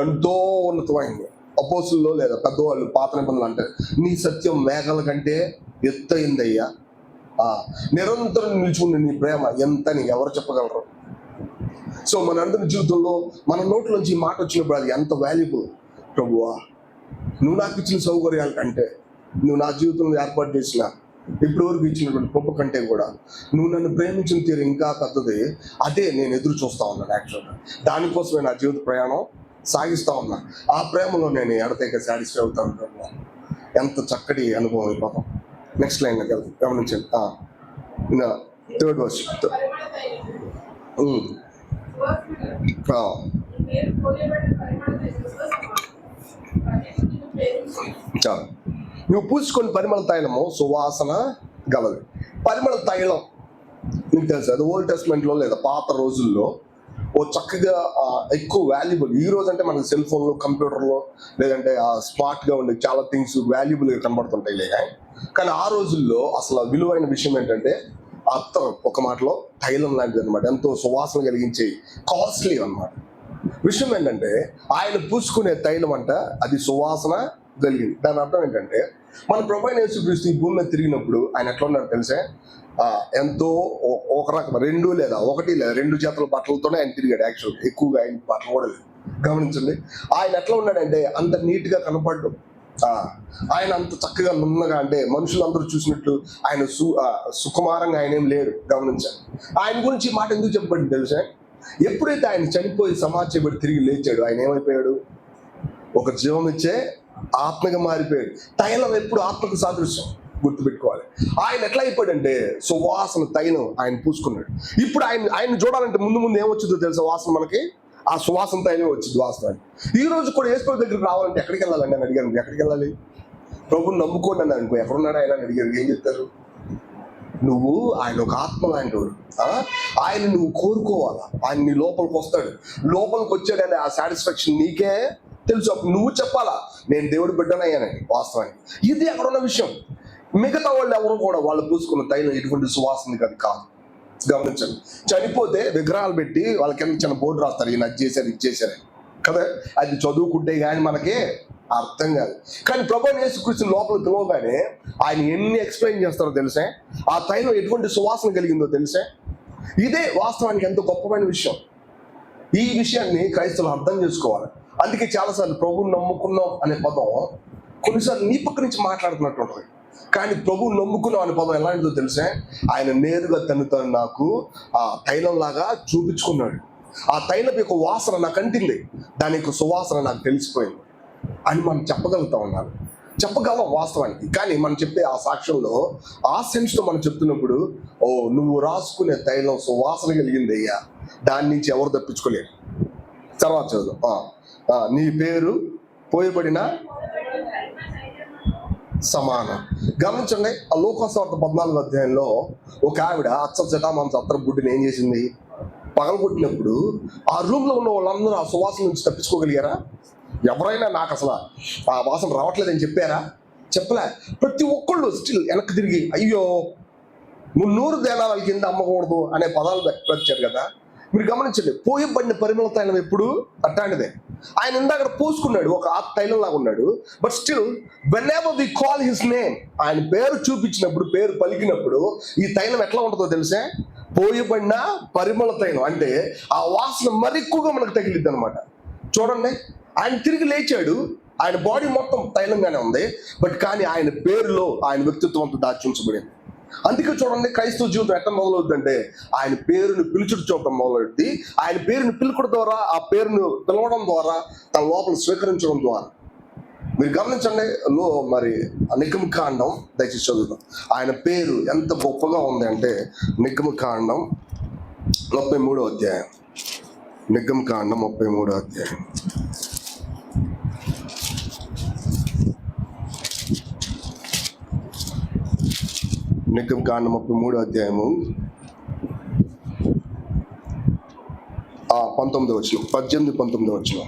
ఎంతో ఉన్నతమైంది. అపోస్తుల్లో లేదా పెద్దవాళ్ళు పాత నిబంధనలు అంటారు, నీ సత్యం మేఘాల కంటే ఎత్తయిందయ్యా. నిరంతరం నిలుచుకున్న నీ ప్రేమ ఎంత అని ఎవరు చెప్పగలరు? సో మన అందరి జీవితంలో మన నోట్లోంచి ఈ మాట వచ్చినప్పుడు అది ఎంత వాల్యుబుల్. ప్రభువా, నువ్వు నాకు ఇచ్చిన సౌకర్యాల కంటే, నువ్వు నా జీవితంలో ఏర్పాటు చేసిన ఇప్పటి వరకు ఇచ్చినటువంటి కృప కంటే కూడా నువ్వు నన్ను ప్రేమించిన తీరు ఇంకా పెద్దది. అదే నేను ఎదురు చూస్తా ఉన్నాను. యాక్చువల్గా దానికోసమే నా జీవిత ప్రయాణం సాగిస్తా ఉన్నా. ఆ ప్రేమలో నేను ఎడతెగ సాటిస్ఫై అవుతాను. ప్రభువా, ఎంత చక్కటి అనుభవం అయిపోతాం. నెక్స్ట్ లైన్ గమనించండి. Third verse. నువ్వు పూసుకొని పరిమళ తైలము సువాసన గలదు. పరిమళ తైలం మీకు తెలుసు, అది ఓల్డ్ టెస్ట్మెంట్లో లేదా పాత రోజుల్లో ఓ చక్కగా ఎక్కువ వాల్యుబుల్. ఈ రోజు అంటే మనకి సెల్ ఫోన్లో, కంప్యూటర్లో, లేదంటే స్మార్ట్గా ఉండే చాలా థింగ్స్ వాల్యుబుల్గా కనబడుతుంటాయి. కానీ ఆ రోజుల్లో అసలు విలువైన విషయం ఏంటంటే అత్తరం, ఒక మాటలో తైలం లాంటిది అనమాట. ఎంతో సువాసన కలిగించే కాస్ట్లీ అన్నమాట. విషయం ఏంటంటే ఆయన పూసుకునే తైలం అంట అది సువాసన కలిగింది. దాని అర్థం ఏంటంటే మన ప్రభువైన యేసుక్రీస్తు ఈ భూమి మీద తిరిగినప్పుడు ఆయన ఎట్లా ఉన్నాడు తెలిసే? ఎంతో ఒక రకం ఒకటి లేదా రెండు చేతుల బట్టలతోనే ఆయన తిరిగాడు. యాక్చువల్గా ఎక్కువగా ఆయన బట్టలు కూడా లేదు. గమనించండి, ఆయన ఎట్లా ఉన్నాడంటే అంత నీట్గా కనపడ్డు. ఆయన అంత చక్కగా నున్నగా, అంటే మనుషులందరూ చూసినట్లు ఆయన సుకుమారంగా ఆయన ఏం లేడు. గమనించాలి. ఆయన గురించి ఈ మాట ఎందుకు చెప్పబడింది తెలుసా? ఎప్పుడైతే ఆయన చనిపోయి సమాధి చేయబడి తిరిగి లేచాడు, ఆయన ఏమైపోయాడు? ఒక జీవం ఇచ్చే ఆత్మగా మారిపోయాడు. తైలం ఎప్పుడు ఆత్మకు సాదృశ్యం, గుర్తుపెట్టుకోవాలి. ఆయన ఎట్లా అయిపోయాడంటే సువాసన తైలం ఆయన పూసుకున్నాడు. ఇప్పుడు ఆయన చూడాలంటే ముందు ఏమొచ్చిందో తెలుసా? వాసన మనకి ఆ సువాసన తైలం వచ్చింది వాసన. ఈ రోజు కూడా యేసు దగ్గరికి రావాలంటే ఎక్కడికి వెళ్ళాలండి అని అడిగాను. ఎక్కడికి వెళ్ళాలి? ప్రభుని నమ్ముకోండి అని అనుకో, ఎక్కడున్నాడు ఆయన అని అడిగారు, ఏం చెప్తారు? నువ్వు ఆయన ఒక ఆత్మ లాంటి వాడు, ఆయన నువ్వు కోరుకోవాలా, ఆయన నీ లోపలికి వస్తాడు, లోపలికి వచ్చాడనే ఆ సాటిస్ఫాక్షన్ నీకే తెలుసు. అప్పుడు నువ్వు చెప్పాలా, నేను దేవుడు బిడ్డనయ్యానని. వాస్తవానికి ఇది అక్కడ ఉన్న విషయం. మిగతా వాళ్ళు ఎవరు కూడా వాళ్ళు పూసుకున్న తైలం ఎటువంటి సువాసన కాదు. గమనించండి, చనిపోతే విగ్రహాలు పెట్టి వాళ్ళ కింద చిన్న బోర్డు రాస్తారు, ఈయన అది చేశారు ఇది చేశారని కదా. అది చదువుకుంటే కానీ మనకి అర్థం కాదు. కానీ ప్రభువైన యేసుక్రీస్తు లోపల పిలవగానే ఆయన ఎన్ని ఎక్స్ప్లెయిన్ చేస్తారో తెలిసే, ఆ తైలం ఎటువంటి సువాసన కలిగిందో తెలిసే. ఇదే వాస్తవానికి ఎంతో గొప్పమైన విషయం. ఈ విషయాన్ని క్రైస్తవులు అర్థం చేసుకోవాలి. అందుకే చాలాసార్లు ప్రభువుని నమ్ముకున్నాం అనే పదం కొన్నిసార్లు నీ పక్క నుంచి మాట్లాడుతున్నట్టు ఉంటుంది. కానీ ప్రభువుని నమ్ముకున్నాం అనే పదం ఎలాంటిదో తెలిసే, ఆయన నేరుగా తను నాకు ఆ తైలం లాగా చూపించుకున్నాడు. ఆ తైలం యొక్క వాసన నాకు అంటింది, దాని యొక్క సువాసన నాకు తెలిసిపోయింది అని మనం చెప్పగలం వాస్తవానికి. కానీ మనం చెప్పే ఆ సాక్ష్యంలో ఆ సెన్స్తో మనం చెప్తున్నప్పుడు, ఓ నువ్వు రాసుకునే తైలం సువాసన కలిగింది అయ్యా, దాని నుంచి ఎవరు తప్పించుకోలేరు. తర్వాత చదువు, నీ పేరు పోయబడిన సమానం. గమనించండి, ఆ లోకాసువార్త 14వ అధ్యాయంలో ఒక ఆవిడ అచ్చమాంస అత్తర బుడ్డిని ఏం చేసింది, పగలగొట్టినప్పుడు ఆ రూమ్ లో ఉన్న వాళ్ళందరూ ఆ సువాసన నుంచి తప్పించుకోగలిగారా? ఎవరైనా నాకు అసలు ఆ వాసన రావట్లేదని చెప్పారా? చెప్పలే. ప్రతి ఒక్కళ్ళు స్టిల్ వెనక్కి తిరిగి అయ్యో 300 దేనాల కింద అమ్మకూడదు అనే పదాలు వ్యక్తపరిచారు కదా. మీరు గమనించండి, పోయబడిన పరిమళ తైలం ఎప్పుడు అట్లాంటిదే. ఆయన ఇందాక పోసుకున్నాడు, ఒక ఆ తైలం లాగా ఉన్నాడు. But still whenever we call his name, ఆయన పేరు చూపించినప్పుడు, పేరు పలికినప్పుడు ఈ తైలం ఎట్లా ఉంటుందో తెలిసే, పోయబడిన పరిమళ తైలం. అంటే ఆ వాసన మరి ఎక్కువగా మనకు తగిలిద్ది అనమాట. చూడండి, ఆయన తిరిగి లేచాడు, ఆయన బాడీ మొత్తం తైలంగానే ఉంది, బట్ కానీ ఆయన పేరులో ఆయన వ్యక్తిత్వం అంతా దాచి ఉంచబడింది. అందుకే చూడండి, క్రైస్తవ జీవితం ఎట్లా మొదలవుతుందంటే ఆయన పేరుని పిలుచుడు చూడటం మొదలవుతుంది. ఆయన పేరుని పిలుకుడు ద్వారా, ఆ పేరును పిలవడం ద్వారా, తన లోపల స్వీకరించడం ద్వారా. మీరు గమనించండి, మరి నిర్గమకాండం దయచేసి చదువుతాం. ఆయన పేరు ఎంత గొప్పగా ఉంది అంటే, నిర్గమకాండం 33వ అధ్యాయం. నిర్గమకాండం 33వ అధ్యాయం. నిర్గమకాండం 33వ అధ్యాయము 19వ వచనం, 18-19వ వచనం.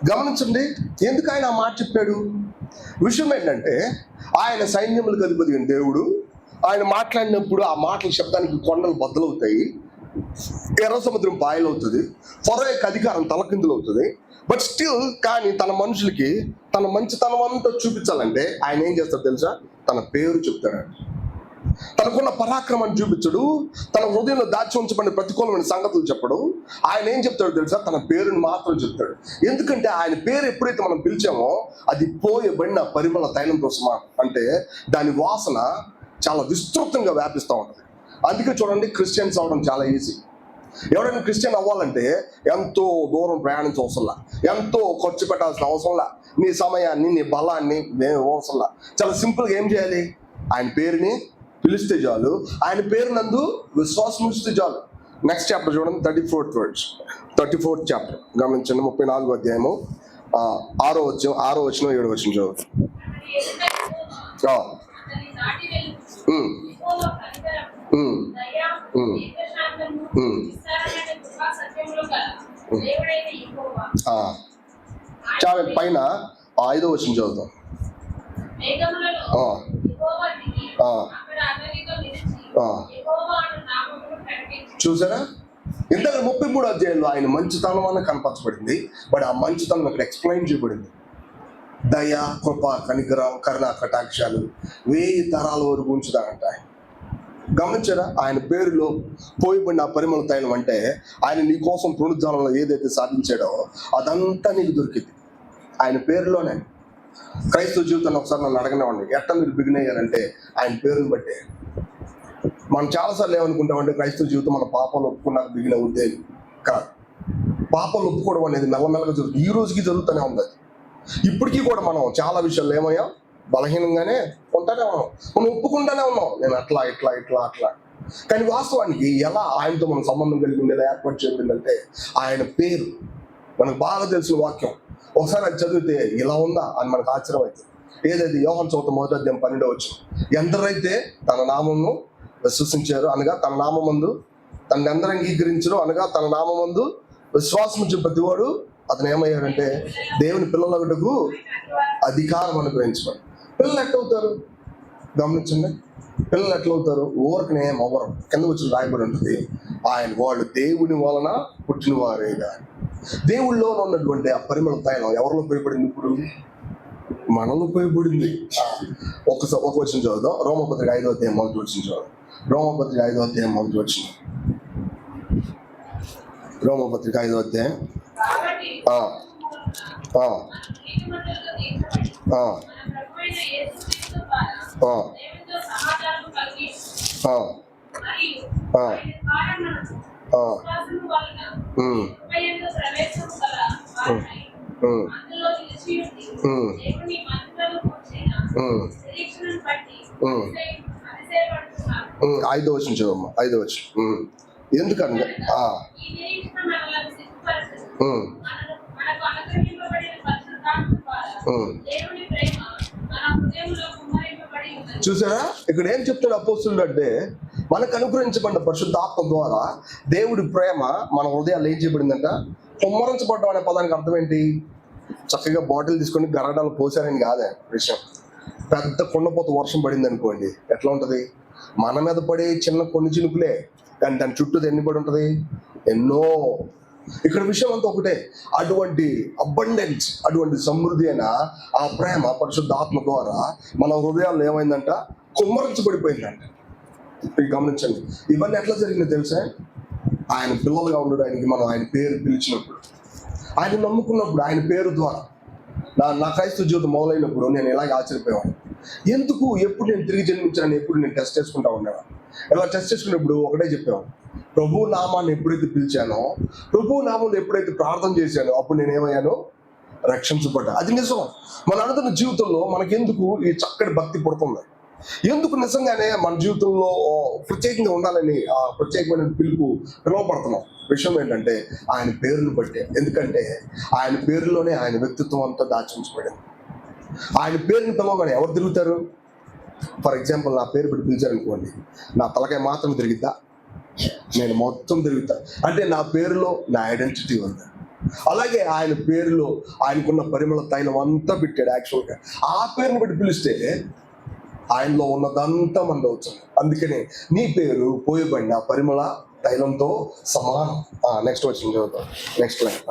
గమనించండి, ఎందుకు ఆయన ఆ మాట చెప్పాడు? విషయం ఏంటంటే, ఆయన సైన్యములకు అధిపతి అయిన దేవుడు. ఆయన మాట్లాడినప్పుడు ఆ మాటల శబ్దానికి కొండలు బద్దలవుతాయి, ఎర్ర సముద్రం పాయలవుతుంది, ఫరో యొక్క అధికారం తలకిందులు అవుతుంది. బట్ స్టిల్ కానీ తన మనుషులకి తన మంచితనం అంతా చూపించాలంటే ఆయన ఏం చేస్తాడు తెలుసా? తన పేరు చెప్తాడు. తనకున్న పరాక్రమాన్ని చూపించడు, తన హృదయంలో దాచి ఉంచబడిన ప్రతికూలమైన సంగతులు చెప్పడు. ఆయన ఏం చెప్తాడు తెలుసా? తన పేరుని మాత్రం చెప్తాడు. ఎందుకంటే ఆయన పేరు ఎప్పుడైతే మనం పిలిచామో అది పోయబడిన పరిమళ తైలంతో సమానం. అంటే దాని వాసన చాలా విస్తృతంగా వ్యాపిస్తూ ఉంటుంది. అందుకే చూడండి, క్రిస్టియన్స్ అవ్వడం చాలా ఈజీ. ఎవరైనా క్రిస్టియన్ అవ్వాలంటే ఎంతో దూరం ప్రయాణించవసరంలా, ఎంతో ఖర్చు పెట్టాల్సిన అవసరంలా, నీ సమయాన్ని నీ బలాన్ని మేము అవసరంలా. చాలా సింపుల్గా ఏం చేయాలి? ఆయన పేరుని పిలిస్తే చాలు, ఆయన పేరు నందు విశ్వాసం ఉంచితే చాలు. నెక్స్ట్ చాప్టర్ చూడండి, 34th చాప్టర్ గమనించండి, 34వ అధ్యాయము 6వ వచనం 7వ వచనం చదువు. చాలా పైన 5వ వచనం చదువుతాం. చూసారా, ఇంతగా 33వ అధ్యాయంలో ఆయన మంచితనం అన్న కనపరచబడింది. బట్ ఆ మంచితనం ఇక్కడ ఎక్స్ప్లెయిన్ చేయబడింది. దయ, కృప, కనికరం, కరుణ, కటాక్షాలు 1000 తరాల వరకు ఉంచుతారంట. గమనించారా? ఆయన పేరులో పోయబడిన పరిమళ తైలం అంటే ఆయన నీ కోసం పునరుద్ధానంలో ఏదైతే సాధించాడో అదంతా నీకు దొరికింది ఆయన పేరులోనే. క్రైస్తవ జీవితాన్ని ఒకసారి నన్ను అడగనివ్వండి, ఎట్లా మీరు బిగిన్ అయ్యారంటే ఆయన పేరుని బట్టే. మనం చాలాసార్లు ఏమనుకుంటామంటే క్రైస్తవ జీవితం మన పాపాలు ఒప్పుకున్నాక బిగిన్ అవుద్ది కాదు. పాపాలు ఒప్పుకోవడం అనేది మెల్లమెల్లగా జరుగుతుంది, ఈ రోజుకి జరుగుతూనే ఉంది. ఇప్పటికీ కూడా మనం చాలా విషయాలు ఏమయ్యాం, బలహీనంగానే ఉంటానే ఉన్నాం, మనం ఒప్పుకుంటానే ఉన్నాం, నేను అట్లా ఇట్లా ఇట్లా అట్లా. కానీ వాస్తవానికి ఎలా ఆయనతో మనం సంబంధం కలిగి ఉండేలా ఏర్పాటు చేయబడిందంటే ఆయన పేరు మనకు బాగా తెలిసిన వాక్యం. ఒకసారి అది చదివితే ఇలా ఉందా అని మనకు ఆశ్చర్యం అవుతుంది. ఏదైతే యోహాను సువార్త 1:12 ఎందరైతే తన నామమును విశ్వసించారు అనగా తన నామమందు తనని అందరూ అంగీకరించరు అనగా తన నామమందు విశ్వాసం ఉంచిన ప్రతివాడు అతను ఏమయ్యాడంటే దేవుని పిల్లలగుటకు అధికారం అనుగ్రహించడం. పిల్లలు ఎట్లవుతారు గమనించండి, పిల్లలు ఎట్లవుతారు? ఊరకనే మొవరం కింద వచ్చి రాయబడి ఉంటుంది, వాళ్ళు దేవుని వలన పుట్టిన వారేగా. దేవుళ్ళలో ఉన్నటువంటి ఆ పరిమళ తైలం ఎవరిలో ఉపయోగపడింది? ఇప్పుడు మనలో ఉపయోగపడింది. ఒక వచనం చదువుదాం, రోమపత్రిక 5:1 చదువు. రోమపత్రిక 5:1 రోమపత్రిక 5:1. ఐదో వచ్చిన చదవమ్మా, 5వ. ఎందుకంటే చూసారా ఇక్కడ ఏం చెప్తాడు అపోస్తులుడు అంటే మనకు అనుగ్రహించబడిన పరిశుద్ధాత్మ ద్వారా దేవుడి ప్రేమ మన హృదయాలు ఏం చేయబడిందంట? కుమ్మరించబడ్డం అనే పదానికి అర్థం ఏంటి? చక్కగా బాటిల్ తీసుకొని గరడాలు పోసారని కాదే విషయం. పెద్ద కుండపోత వర్షం పడింది అనుకోండి, ఎట్లా ఉంటది? మన మీద పడే చిన్న కొన్ని చినుకులే, కానీ దాని చుట్టూ ఎన్ని పడి ఉంటది? ఎన్నో. ఇక్కడ విషయం అంతా ఒకటే, అటువంటి అబండెన్స్, అటువంటి సమృద్ధి అయిన ఆ ప్రేమ పరిశుద్ధాత్మ ద్వారా మన హృదయాల్లో ఏమైందంట? కుమ్మరించబడిపోయిందంట. గమనించండి, ఇవన్నీ ఎట్లా జరిగిందో తెలుసా? ఆయన పిల్లలుగా ఉండడానికి మనం ఆయన పేరు పిలిచినప్పుడు, ఆయన నమ్ముకున్నప్పుడు, ఆయన పేరు ద్వారా నా క్రైస్తవ జీవితం మొదలైనప్పుడు నేను ఇలాగే ఆశ్చర్యపోయేవాడు. ఎందుకు ఎప్పుడు నేను తిరిగి జన్మించాలని ఎప్పుడు నేను టెస్ట్ చేసుకుంటా ఉండేవాడు. ఇలా టెస్ట్ చేసుకున్నప్పుడు ఒకటే చెప్పేవాడు, ప్రభు నామాన్ని ఎప్పుడైతే పిలిచానో, ప్రభు నామంలో ఎప్పుడైతే ప్రార్థన చేశానో అప్పుడు నేను ఏమయ్యానో? రక్షించబడ్డా. అది నిజం. మన అనుదిన జీవితంలో మనకెందుకు ఈ చక్కటి భక్తి పుడుతుంది? ఎందుకు నిజంగానే మన జీవితంలో ప్రత్యేకంగా ఉండాలని ఆ ప్రత్యేకమైన పిలువబడుతున్నాం? విషయం ఏంటంటే ఆయన పేరును బట్టే. ఎందుకంటే ఆయన పేరులోనే ఆయన వ్యక్తిత్వం అంతా దాచించబడింది. ఆయన పేరుని పిలవగానే ఎవరు తిరుగుతారు? ఫర్ ఎగ్జాంపుల్ నా పేరు పెట్టి పిలిచారనుకోండి, నా తలకాయ మాత్రం తిరిగిద్దా? నేను మొత్తం తిరుగుతా. అంటే నా పేరులో నా ఐడెంటిటీ ఉంది. అలాగే ఆయన పేరులో ఆయనకున్న పరిమళ తైలం అంతా పెట్టాడు. యాక్చువల్గా ఆ పేరుని బట్టి పిలిస్తే ఆయనలో ఉన్నదంతా మనలో వచ్చింది. అందుకనే నీ పేరు పోయబడిన పరిమళ తైలంతో సమానం. నెక్స్ట్ వచ్చింది చదువుతాం, నెక్స్ట్ లైన్.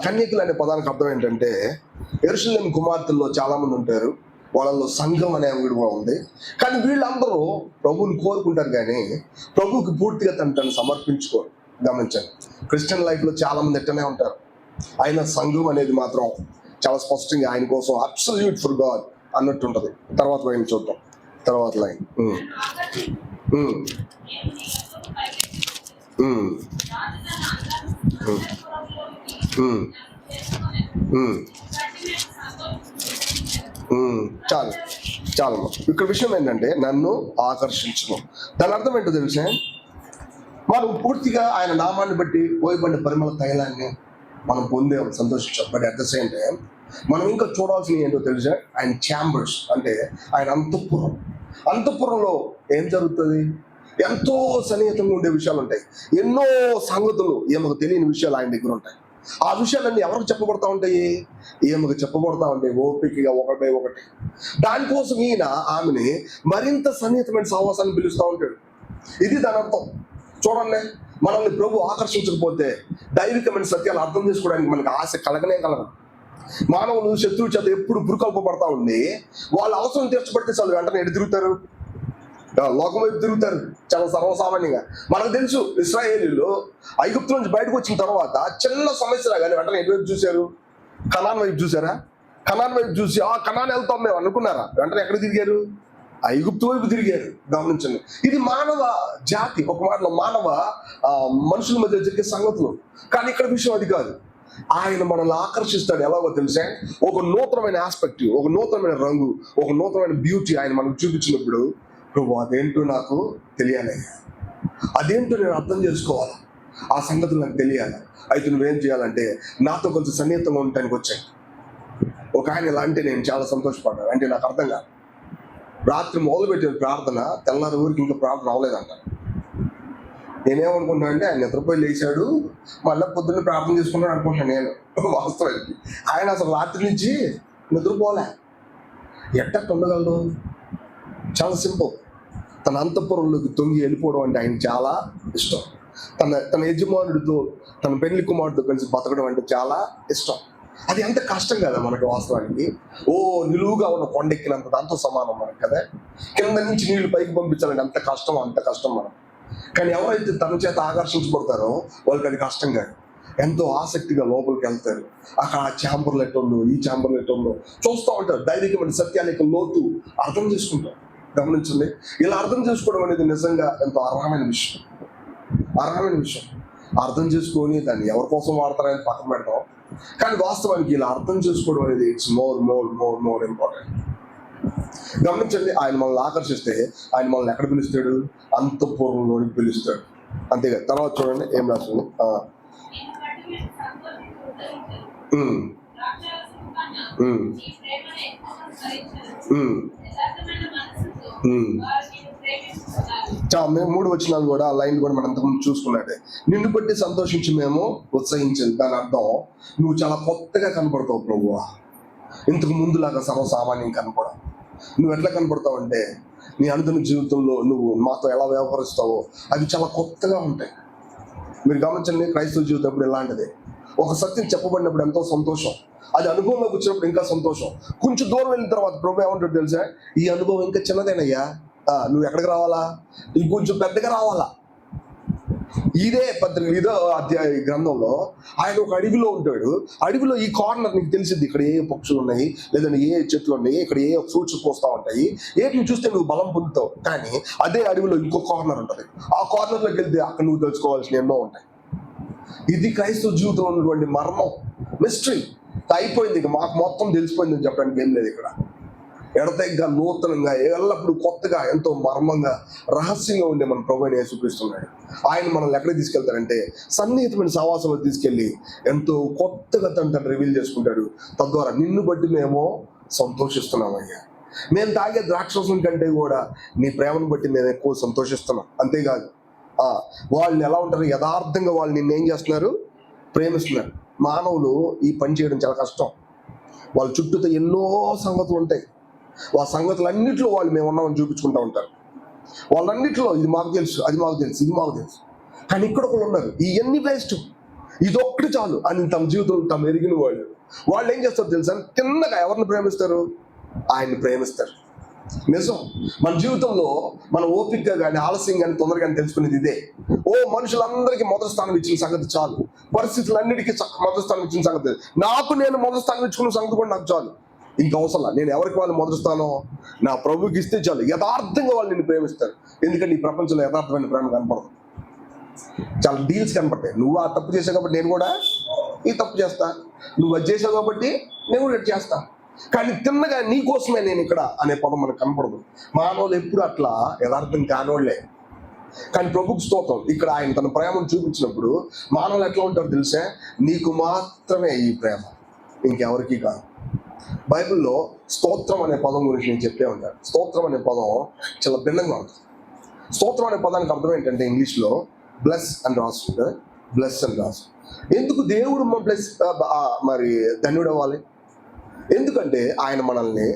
కన్యకులు అనే పదానికి అర్థం ఏంటంటే, యెరూషలేము కుమార్తెల్లో చాలా మంది ఉంటారు, వాళ్ళలో సంఘం అనే కూడా ఉంది. కానీ వీళ్ళందరూ ప్రభువుని కోరుకుంటారు కానీ ప్రభువుకి పూర్తిగా తను సమర్పించుకోరు. గమనించండి, క్రిస్టియన్ లైఫ్లో చాలా మంది ఎట్టనే ఉంటారు. ఆయన సంఘం అనేది మాత్రం చాలా స్పష్టంగా ఆయన కోసం అబ్సల్యూట్ ఫర్ గాడ్ అన్నట్టు ఉంటుంది. తర్వాత లైన్ చూద్దాం, తర్వాత లైన్. చాలు చాలు. ఇక్కడ విషయం ఏంటంటే నన్ను ఆకర్షించను. దాని అర్థం ఏంటో తెలిసే, మనం పూర్తిగా ఆయన నామాన్ని బట్టి పోయబడిన పరిమళ తైలాన్ని మనం పొందాం, సంతోషించాం. But at the same time మనం ఇంకా చూడాల్సినవి ఏంటో తెలుసా? ఆయన ఛాంబర్స్, అంటే ఆయన అంతఃపురం. అంతఃపురంలో ఏం జరుగుతుంది? ఎంతో సన్నిహితంగా ఉండే విషయాలు ఉంటాయి. ఎన్నో సంగతులు, ఏమకు తెలియని విషయాలు ఆయన దగ్గర ఉంటాయి. ఆ విషయాలన్నీ ఎవరికి చెప్పబడతా ఉంటాయి? ఏమకు చెప్పబడతా ఉంటాయి ఓపికగా ఒకటి ఒకటి. దానికోసం ఈయన ఆమెని మరింత సన్నిహితమైన సహవాసాన్ని పిలుస్తూ ఉంటాడు. ఇది దాని అర్థం. చూడండి, మనల్ని ప్రభు ఆకర్షించకపోతే దైవికమైన సత్యాలు అర్థం చేసుకోవడానికి మనకి ఆశ కలగనే కలగదు. మానవులు శత్రువు చేత ఎప్పుడు పురుకల్పబడతా ఉంది. వాళ్ళ అవసరం తీర్చబడితే చాలు వెంటనే ఎటు తిరుగుతారు? లోకం వైపు తిరుగుతారు, చాలా సర్వసామాన్యంగా. మనకు తెలుసు, ఇశ్రాయేలీలు ఐగుప్తు నుంచి బయటకు వచ్చిన తర్వాత చిన్న సమస్యలా కానీ వెంటనే ఎటువైపు చూశారు? కనాన్ వైపు చూసారా? కనాన్ వైపు చూసి కనాన్ వెళ్తాం మేము అనుకున్నారా? వెంటనే ఎక్కడ తిరిగారు? ఐగుప్తు వైపు తిరిగారు. గమనించండి, ఇది మానవ జాతి, ఒక మాటలో మానవ మనుషుల మధ్య జరిగే సంగతులు. కానీ ఇక్కడ విషయం అది కాదు. ఆయన మనల్ని ఆకర్షిస్తాడు. ఎలాగో తెలుసా? ఒక నూతనమైన ఆస్పెక్ట్, ఒక నూతనమైన రంగు, ఒక నూతనమైన బ్యూటీ ఆయన మనకు చూపించినప్పుడు, ప్రభు అదేంటో నాకు తెలియాలి, అదేంటో నేను అర్థం చేసుకోవాలి, ఆ సంగతులు నాకు తెలియాలి. అయితే నువ్వేం చేయాలంటే నాతో కొంచెం సన్నిహితంగా ఉండటానికి వచ్చాయి. ఒక ఆయన ఇలా అంటే నేను చాలా సంతోషపడ్డాను. అంటే నాకు అర్థం కాదు, రాత్రి మొదలుపెట్టిన ప్రార్థన తెల్లారి ఊరికి ఇంకా ప్రార్థన అవ్వలేదంట. నేనేమనుకుంటున్నా అంటే ఆయన నిద్రపోయి లేచాడు, మళ్ళీ పొద్దున్న ప్రార్థన చేసుకున్నాడు అనుకుంటున్నాను నేను. వాస్తవానికి ఆయన అసలు రాత్రి నుంచి నిద్రపోలే. ఎట్టట్టు ఉండగలడు? చాలా సింపుల్. తన అంతఃపురంలోకి తొంగి వెళ్ళిపోవడం అంటే ఆయన చాలా ఇష్టం. తన యజమానుడితో, తన పెళ్లి కుమారుడితో కలిసి బతకడం అంటే చాలా ఇష్టం. అది ఎంత కష్టం కదా మనకు వాస్తవానికి. నిలువుగా ఉన్న కొండెక్కినంత దాంతో సమానం మనకు కదా. కింద నుంచి నీళ్లు పైకి పంపించాలంటే అంత కష్టం మనం. కానీ ఎవరైతే తన చేత ఆకర్షించబడతారో వాళ్ళకి అది కష్టం కాదు. ఎంతో ఆసక్తిగా లోపలికి వెళ్తారు. అక్కడ ఆ ఛాంబర్లు ఎట్టుందో, ఈ ఛాంబర్లు ఎట్టుందో చూస్తూ ఉంటారు. దైవికమైన సత్యాల యొక్క లోతు అర్థం చేసుకుంటారు. గమనించండి, ఇలా అర్థం చేసుకోవడం అనేది నిజంగా ఎంతో అర్హమైన విషయం. అర్థం చేసుకొని దాన్ని ఎవరి కోసం వాడతారని పక్కన పెడతాం. కానీ వాస్తవానికి ఇలా అర్థం చేసుకోవడం అనేది ఇట్స్ మోర్ ఇంపార్టెంట్. గమనించండి, ఆయన మనల్ని ఆకర్షిస్తే ఆయన మనల్ని ఎక్కడ పిలుస్తాడు? అంతఃపురంలోనికి పిలుస్తాడు. అంతేగా. తర్వాత చూడండి ఏం రాస్తుంది. మేము 3 వచనాలు కూడా ఆ లైన్ కూడా మనం అంతకుముందు చూసుకున్నట్టే. నిన్ను బట్టి సంతోషించి మేము ఉత్సహించింది. దాని అర్థం నువ్వు చాలా కొత్తగా కనపడతావు ప్రభువా. ఇంతకు ముందులాగా సర్వసామాన్యం కనపడవు. నువ్వు ఎట్లా కనపడతావు అంటే నీ అనుదిన జీవితంలో నువ్వు మాతో ఎలా వ్యవహరిస్తావో అవి చాలా కొత్తగా ఉంటాయి. మీరు గమనించండి, క్రైస్తవ జీవితం ఎప్పుడు ఎలాంటిది? ఒక సత్యం చెప్పబడినప్పుడు ఎంతో సంతోషం, అది అనుభవంలోకి వచ్చినప్పుడు ఇంకా సంతోషం. కొంచెం దూరం వెళ్ళిన తర్వాత ప్రభు ఏమంటాడు తెలుసా? ఈ అనుభవం ఇంకా చిన్నదేనయ్యా, నువ్వు ఎక్కడికి రావాలా? ఇంకొంచెం పెద్దగా రావాలా. ఇదే అధ్యాయ గ్రంథంలో ఆయన ఒక అడవిలో ఉంటాడు. అడవిలో ఈ కార్నర్ నీకు తెలిసింది, ఇక్కడ ఏ పక్షులు ఉన్నాయి, లేదంటే ఏ చెట్లు ఉన్నాయి, ఇక్కడ ఏ ఫ్రూట్స్ పోస్తూ ఉంటాయి, ఏటిని చూస్తే నువ్వు బలం పొందుతావు. కానీ అదే అడవిలో ఇంకో కార్నర్ ఉంటుంది. ఆ కార్నర్లోకి వెళ్తే అక్కడ నువ్వు తెలుసుకోవాల్సిన ఎన్నో ఉంటాయి. ఇది క్రైస్తవ జీవితంలో ఉన్నటువంటి మర్మం, మిస్టరీ. అయిపోయింది, ఇక మాకు మొత్తం తెలిసిపోయిందని చెప్పడానికి ఏం లేదు. ఇక్కడ ఎడతెగ్గా, నూతనంగా, ఎల్లప్పుడూ కొత్తగా, ఎంతో మర్మంగా, రహస్యంగా ఉండే మన ప్రభువుని యేసుక్రీస్తున్నాడు. ఆయన మనల్ని ఎక్కడికి తీసుకెళ్తారంటే సన్నిహితమైన సహవాసంలో తీసుకెళ్ళి ఎంతో కొత్తగా తను రివీల్ చేసుకుంటాడు. తద్వారా నిన్ను బట్టి మేము సంతోషిస్తున్నామయ్యా. మేము తాగే ద్రాక్షరసం కంటే కూడా నీ ప్రేమను బట్టి మేము ఎక్కువ సంతోషిస్తున్నాం. అంతేకాదు, వాళ్ళు ఎలా ఉంటారు? యథార్థంగా వాళ్ళు నిన్ను ఏం చేస్తున్నారు? ప్రేమిస్తున్నారు. మానవులు ఈ పని చేయడం చాలా కష్టం. వాళ్ళ చుట్టూతో ఎన్నో సంగతులు ఉంటాయి. వాళ్ళ సంగతులన్నింటిలో వాళ్ళు మేము ఉన్నామని చూపించుకుంటూ ఉంటారు. వాళ్ళన్నింటిలో ఇది మాకు తెలుసు, అది మాకు తెలుసు, ఇది మాకు తెలుసు. కానీ ఇక్కడ ఒకళ్ళు ఉన్నారు, ఇవన్నీ వేస్ట్, ఇదొక్కటి చాలు అని తమ జీవితంలో తమ ఎరిగిన వాళ్ళు ఏం చేస్తారు తెలుసా? కిందగా ఎవరిని ప్రేమిస్తారు? ఆయన్ని ప్రేమిస్తారు. నిజం. మన జీవితంలో మన ఓపికగా కానీ, ఆలస్యం కానీ, తొందరగా తెలుసుకునేది ఇదే. మనుషులందరికీ మొదటి స్థానం ఇచ్చిన సంగతి చాలు, పరిస్థితులన్నిటికీ మొదటి స్థానం ఇచ్చిన సంగతి, నేను మొదటి స్థానం ఇచ్చుకున్న సంగతి కూడా నాకు చాలు. ఇంకా అవసరం, నేను ఎవరికి వాళ్ళు మొదటి స్థానం నా ప్రభుకి ఇస్తే చాలు. యథార్థంగా వాళ్ళు నిన్ను ప్రేమిస్తారు. ఎందుకంటే ఈ ప్రపంచంలో యథార్థమైన ప్రేమ కనపడదు. చాలా డీల్స్ కనపడతాయి. నువ్వు ఆ తప్పు చేసావు కాబట్టి నేను కూడా ఈ తప్పు చేస్తా, నువ్వు అది చేసావు కాబట్టి నేను కూడా ఇటు చేస్తా. కానీ తిన్నగా నీ కోసమే నేను ఇక్కడ అనే పదం మనకు కనపడదు. మానవులు ఎప్పుడు అట్లా యథార్థం కానోళ్లే. కానీ ప్రభుకు స్తోత్రం, ఇక్కడ ఆయన తన ప్రేమను చూపించినప్పుడు మానవులు ఎట్లా ఉంటారో తెలుసా? నీకు మాత్రమే ఈ ప్రేమ, ఇంకెవరికి కాదు. బైబిల్లో స్తోత్రం అనే పదం గురించి నేను చెప్పే ఉంటాను. స్తోత్రం అనే పదం చాలా భిన్నంగా ఉంటుంది. స్తోత్రం అనే పదానికి అర్థం ఏంటంటే ఇంగ్లీష్లో బ్లెస్ అని రాస్తుంది. బ్లెస్ అని రాసు. ఎందుకు దేవుడు మరి ధన్యుడు అవ్వాలి? ఎందుకంటే ఆయన మనల్ని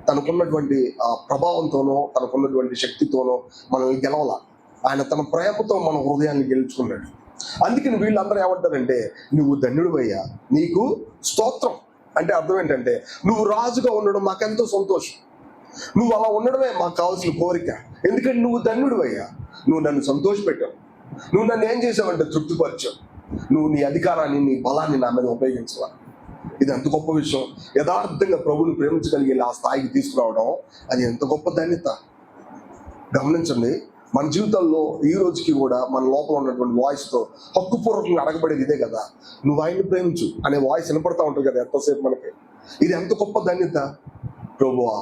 తనకున్నటువంటి ప్రభావంతోనో, తనకున్నటువంటి శక్తితోనో మనల్ని గెలవాల. ఆయన తన ప్రేమతో మన హృదయాన్ని గెలుచుకున్నాడు. అందుకని వీళ్ళందరూ ఏమంటారంటే నువ్వు ధన్యుడివయ్యా, నీకు స్తోత్రం. అంటే అర్థం ఏంటంటే నువ్వు రాజుగా ఉండడం మాకెంతో సంతోషం, నువ్వు అలా ఉండడమే మాకు కావాల్సిన కోరిక. ఎందుకంటే నువ్వు ధన్యుడివయ్యా, నువ్వు నన్ను సంతోషపెట్టావు, నువ్వు నన్ను ఏం చేసావంటే తృప్తిపరిచావు, నువ్వు నీ అధికారాన్ని, నీ బలాన్ని నా మీద ఉపయోగించాల. ఇది ఎంత గొప్ప విషయం. యథార్థంగా ప్రభువుని ప్రేమించగలిగే ఆ స్థాయికి తీసుకురావడం అది ఎంత గొప్ప ధన్యత. గమనించండి, మన జీవితంలో ఈ రోజుకి కూడా మన లోపల ఉన్నటువంటి వాయిస్తో హక్కుపూర్వకంగా అడగబడేది ఇదే కదా, నువ్వు ఆయన్ని ప్రేమించు అనే వాయిస్ వినపడతా ఉంటుంది కదా ఎంతసేపు మనకి. ఇది ఎంత గొప్ప ధన్యత. ప్రభువా,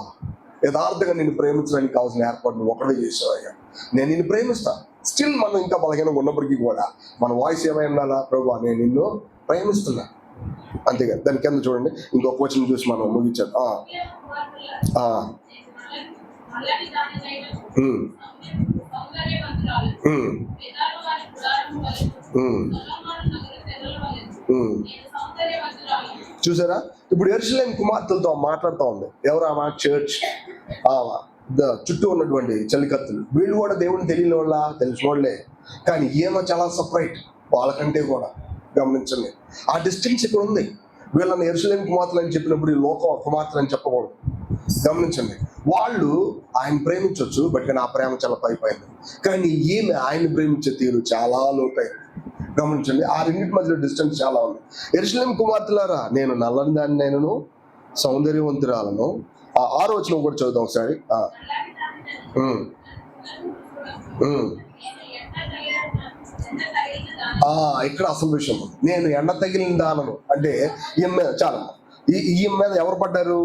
యథార్థంగా నిన్ను ప్రేమించడానికి కావాల్సిన ఏర్పాటు నువ్వు ఒకటే చేసావయ్యా, నేను నిన్ను ప్రేమిస్తా. స్టిల్ మనం ఇంకా బలహీనంగా ఉన్నప్పటికీ కూడా మన వాయిస్ ఏమై ఉండాలా, ప్రభువా నేను నిన్ను ప్రేమిస్తున్నా. అంతేగా. దాని కింద చూడండి, ఇంకొక వచనం చూసి మనం ముగించాం. చూసారా, ఇప్పుడు యెరూషలేము కుమార్తెలతో మాట్లాడుతూ ఉంది. ఎవరు ఆమె? చర్చ్, చుట్టూ ఉన్నటువంటి చలికత్తులు. వీళ్ళు కూడా దేవుడిని తెలియని వాళ్ళ, తెలిసిన వాళ్ళే, కానీ ఏమో చాలా సపరేట్ వాళ్ళకంటే కూడా. గమనించండి, ఆ డిస్టెన్స్ ఇక్కడ ఉంది. వీళ్ళని యెరూషలేము కుమార్తెలు అని చెప్పినప్పుడు ఈ లోక కుమార్తెలు అని చెప్పకూడదు. గమనించండి, వాళ్ళు ఆయన ప్రేమించవచ్చు, బట్ కానీ ఆ ప్రేమ చాలా పైపోయింది. కానీ ఈమె ఆయన్ని ప్రేమించే తీరు చాలా లోపైంది. గమనించండి, ఆ రెండింటి మధ్యలో డిస్టెన్స్ చాలా ఉంది. యెరూషలేము కుమార్తెలారా, నేను నల్లని దాన్ని, నేను సౌందర్యవంతురాలను. 6వ వచనం కూడా చదువుదాం ఒకసారి. ఇక్కడ అసలు విషయం, నేను ఎండ తగిలిన దానను అంటే ఈమె చాలా ఈమె మీద ఎవరు పడ్డారు?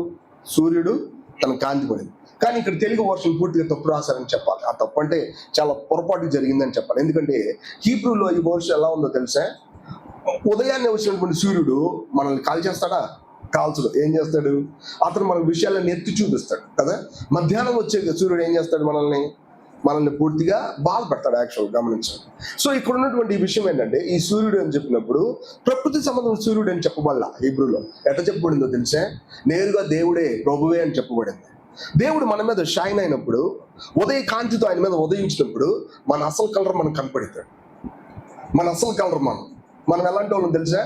సూర్యుడు తన కాంతి పడింది. కానీ ఇక్కడ తెలుగు వర్షన్ పూర్తిగా తప్పు రాశారని చెప్పాలి. ఆ తప్పు అంటే చాలా పొరపాటు జరిగిందని చెప్పాలి. ఎందుకంటే హీబ్రూలో ఈ వర్షన్ ఎలా ఉందో తెలుసా? ఉదయాన్నే వచ్చినటువంటి సూర్యుడు మనల్ని కాల్ చేస్తాడా? కాల్చడు. ఏం చేస్తాడు? అతను మన విషయాలను ఎత్తి చూపిస్తాడు కదా. మధ్యాహ్నం వచ్చే సూర్యుడు ఏం చేస్తాడు? మనల్ని పూర్తిగా బాధపడతాడు. యాక్చువల్ గమనించాలి. సో ఇక్కడ ఉన్నటువంటి ఈ విషయం ఏంటంటే, ఈ సూర్యుడు అని చెప్పినప్పుడు ప్రకృతి సంబంధం సూర్యుడు అని చెప్పబడాల. హీబ్రూలో ఎట్లా చెప్పబడిందో తెలుసా? నేరుగా దేవుడే, ప్రభువే అని చెప్పబడింది. దేవుడు మన మీద షైన్ అయినప్పుడు, ఉదయ కాంతితో ఆయన మీద ఉదయించినప్పుడు మన అసలు కలర్ మనకు కనపడతాడు. మన అసలు కలర్ మనం ఎలాంటి వాళ్ళం తెలుసా?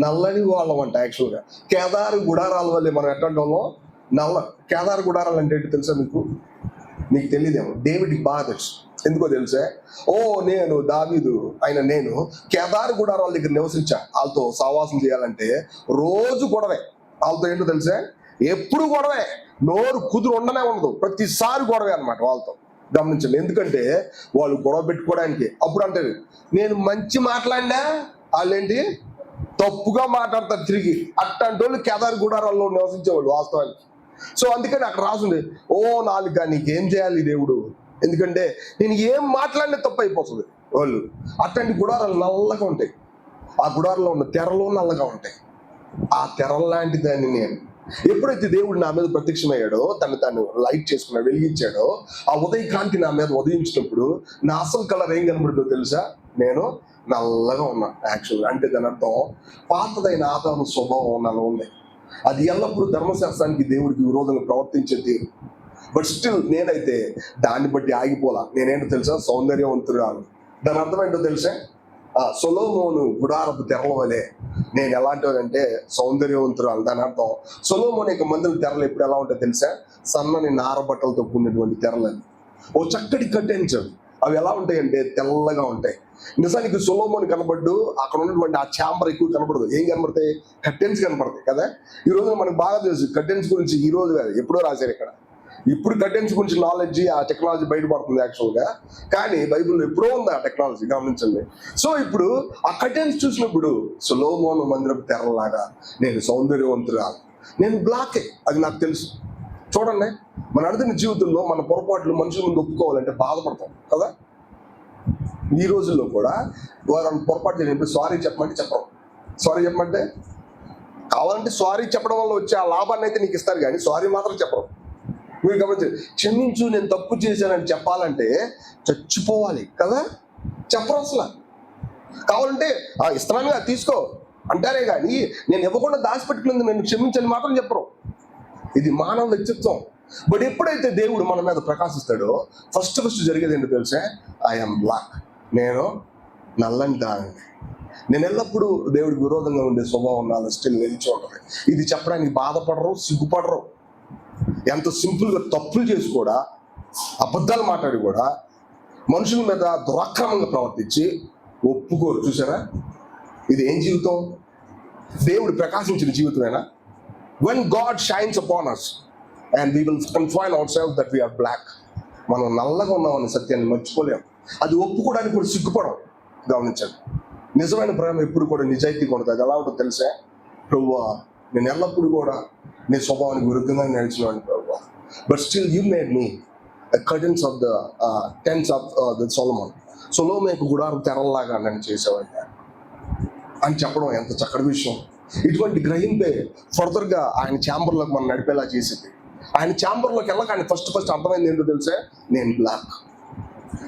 నల్లని వాళ్ళం అంట. యాక్చువల్గా కేదారు గుడారాల వల్లే మనం ఎట్లాంటి వాళ్ళం? కేదారు గుడారాలు అంటే ఏంటి తెలుసా మీకు తెలియదేమో. డేవిడ్కి బాగా తెలుసు. ఎందుకో తెలుసా? నేను దావీదు అయిన నేను కేదారు గుడారాల దగ్గర నివసించా. వాళ్ళతో సావాసం చేయాలంటే రోజు గొడవే. వాళ్ళతో ఏంటో తెలుసా? ఎప్పుడు గొడవే, నోరు కుదురు ఉండనే ఉండదు, ప్రతిసారి గొడవే అనమాట వాళ్ళతో. గమనించండి, ఎందుకంటే వాళ్ళు గొడవ పెట్టుకోవడానికి. అప్పుడు అంటారు, నేను మంచి మాట్లాడినా వాళ్ళేంటి తప్పుగా మాట్లాడతారు తిరిగి. అట్లాంటి వాళ్ళు కేదారు గుడారాల్లో నివసించేవాళ్ళు వాస్తవానికి. సో అందుకని అక్కడ రాసుంది, నాలుగా నీకేం చేయాలి దేవుడు, ఎందుకంటే నేను ఏం మాట్లాడినా తప్పు అయిపోతుంది. వాళ్ళు అట్లాంటి గుడారాలు నల్లగా ఉంటాయి. ఆ గుడారంలో ఉన్న తెరలు నల్లగా ఉంటాయి. ఆ తెరల లాంటి దాన్ని నేను ఎప్పుడైతే దేవుడు నా మీద ప్రత్యక్షమయ్యాడో, తను లైట్ చేసుకున్నాడు, వెలిగించాడో, ఆ ఉదయ కాంతి నా మీద ఉదయించినప్పుడు నా అసలు కలర్ ఏం కనబడుతుందో తెలుసా? నేను నల్లగా ఉన్నాను. యాక్చువల్గా అంటే దాని అర్థం పాతదైన ఆదాము స్వభావం నాలో ఉంది. అది ఎల్లప్పుడూ ధర్మశాస్త్రానికి, దేవుడికి విరోధంగా ప్రవర్తించే తీరు. బట్ స్టిల్ నేనైతే దాన్ని బట్టి ఆగిపోలా. నేనేంటో తెలుసా? సౌందర్యవంతురాలు. దాని అర్థం ఏంటో తెలుసా? సొలొమోను గుడారపు తెరల వలె నేను ఎలాంటిదంటే సౌందర్యవంతురాలు. దాని అర్థం సొలొమోను యొక్క మందిర తెరలు ఎప్పుడు ఎలా ఉంటాయో తెలుసా? సన్నని నారబట్టలతో కూడినటువంటి తెరలని, చక్కటి కర్టెన్స్. అవి ఎలా ఉంటాయంటే తెల్లగా ఉంటాయి. నిజానికి సొలొమోను కనబడ్డు అక్కడ ఉన్నటువంటి ఆ ఛాంబర్ ఎక్కువ కనబడదు. ఏం కనబడతాయి? కర్టెన్స్ కనబడతాయి కదా. ఈ రోజు మనకు బాగా తెలుసు కర్టెన్స్ గురించి. ఈ రోజు కాదు, ఎప్పుడో రాశారు ఇక్కడ. ఇప్పుడు కర్టెన్స్ గురించి నాలెడ్జి, ఆ టెక్నాలజీ బయటపడుతుంది యాక్చువల్గా. కానీ బైబిల్లో ఎప్పుడో ఉంది ఆ టెక్నాలజీ. గమనించండి. సో ఇప్పుడు ఆ కర్టెన్స్ చూసినప్పుడు సొలొమోను మందిరపు తెరలాగా నేను సౌందర్యవంతురాలు, నేను బ్లాకే, అది నాకు తెలుసు. చూడండి, మన అర్థం జీవితంలో మన పొరపాట్లు మనుషుల ముందు ఒప్పుకోవాలంటే బాధపడతాం కదా. ఈ రోజుల్లో కూడా వారు పొరపాటు చేసినప్పుడు సారీ చెప్పమంటే చెప్పరు. సారీ చెప్పమంటే కావాలంటే సారీ చెప్పడం వల్ల వచ్చే ఆ లాభాన్ని అయితే నీకు ఇస్తారు, కానీ సారీ మాత్రం చెప్పరు. మీరు గమనించండి, క్షమించు నేను తప్పు చేశానని చెప్పాలంటే చచ్చిపోవాలి కదా. చెప్పరు అసలు. కావాలంటే ఇస్తున్నాను కదా తీసుకో అంటారే కానీ నేను ఇవ్వకుండా దాచిపెట్టుకున్నది నన్ను క్షమించని మాత్రం చెప్పరు. ఇది మానవ వ్యక్తిత్వం. బట్ ఎప్పుడైతే దేవుడు మన మీద ప్రకాశిస్తాడో ఫస్ట్ జరిగేది ఏంటో తెలుసా? ఐఎమ్ బ్లాక్, నేను నల్లని దానిని. నేను ఎల్లప్పుడూ దేవుడికి విరోధంగా ఉండే స్వభావం నాలో స్టిల్ నిలిచి ఉంటుంది. ఇది చెప్పడానికి బాధపడరు, సిగ్గుపడరు. ఎంత సింపుల్గా తప్పులు చేసి కూడా, అబద్ధాలు మాట్లాడి కూడా, మనుషుల మీద దురాక్రమంగా ప్రవర్తించి ఒప్పుకోరు. చూసారా, ఇది ఏం జీవితం? దేవుడు ప్రకాశించిన జీవితమేనా? When God shines upon us and we will confine ourselves that we are black, మనం నల్లగా ఉన్నామని సత్యాన్ని మర్చిపోలేం. అది ఒప్పుకోవడానికి కూడా సిగ్గుపడం. గమనించండి, నిజమైన ప్రేమ ఎప్పుడు కూడా నిజాయితీగా ఉంటుంది. అది ఎలా ఉంటుందో తెలుసా? ప్రభువా, నేను ఎల్లప్పుడూ కూడా నీ స్వభావానికి విరుద్ధంగా నడిచినాను ప్రభువా, but still you made me curtains of the tents of the Solomon. సొలొమోనుకు గుడారం తెరల్లాగా నన్ను చేసేవాడిని అని చెప్పడం ఎంత చక్కటి విషయం. ఇటువంటి గ్రహింపే ఫర్దర్గా ఆయన ఛాంబర్లోకి మనం నడిపేలా చేసింది. ఆయన ఛాంబర్లోకి వెళ్ళగానే ఫస్ట్ అర్థమైంది ఏంటో తెలుసా? నేను బ్లాక్.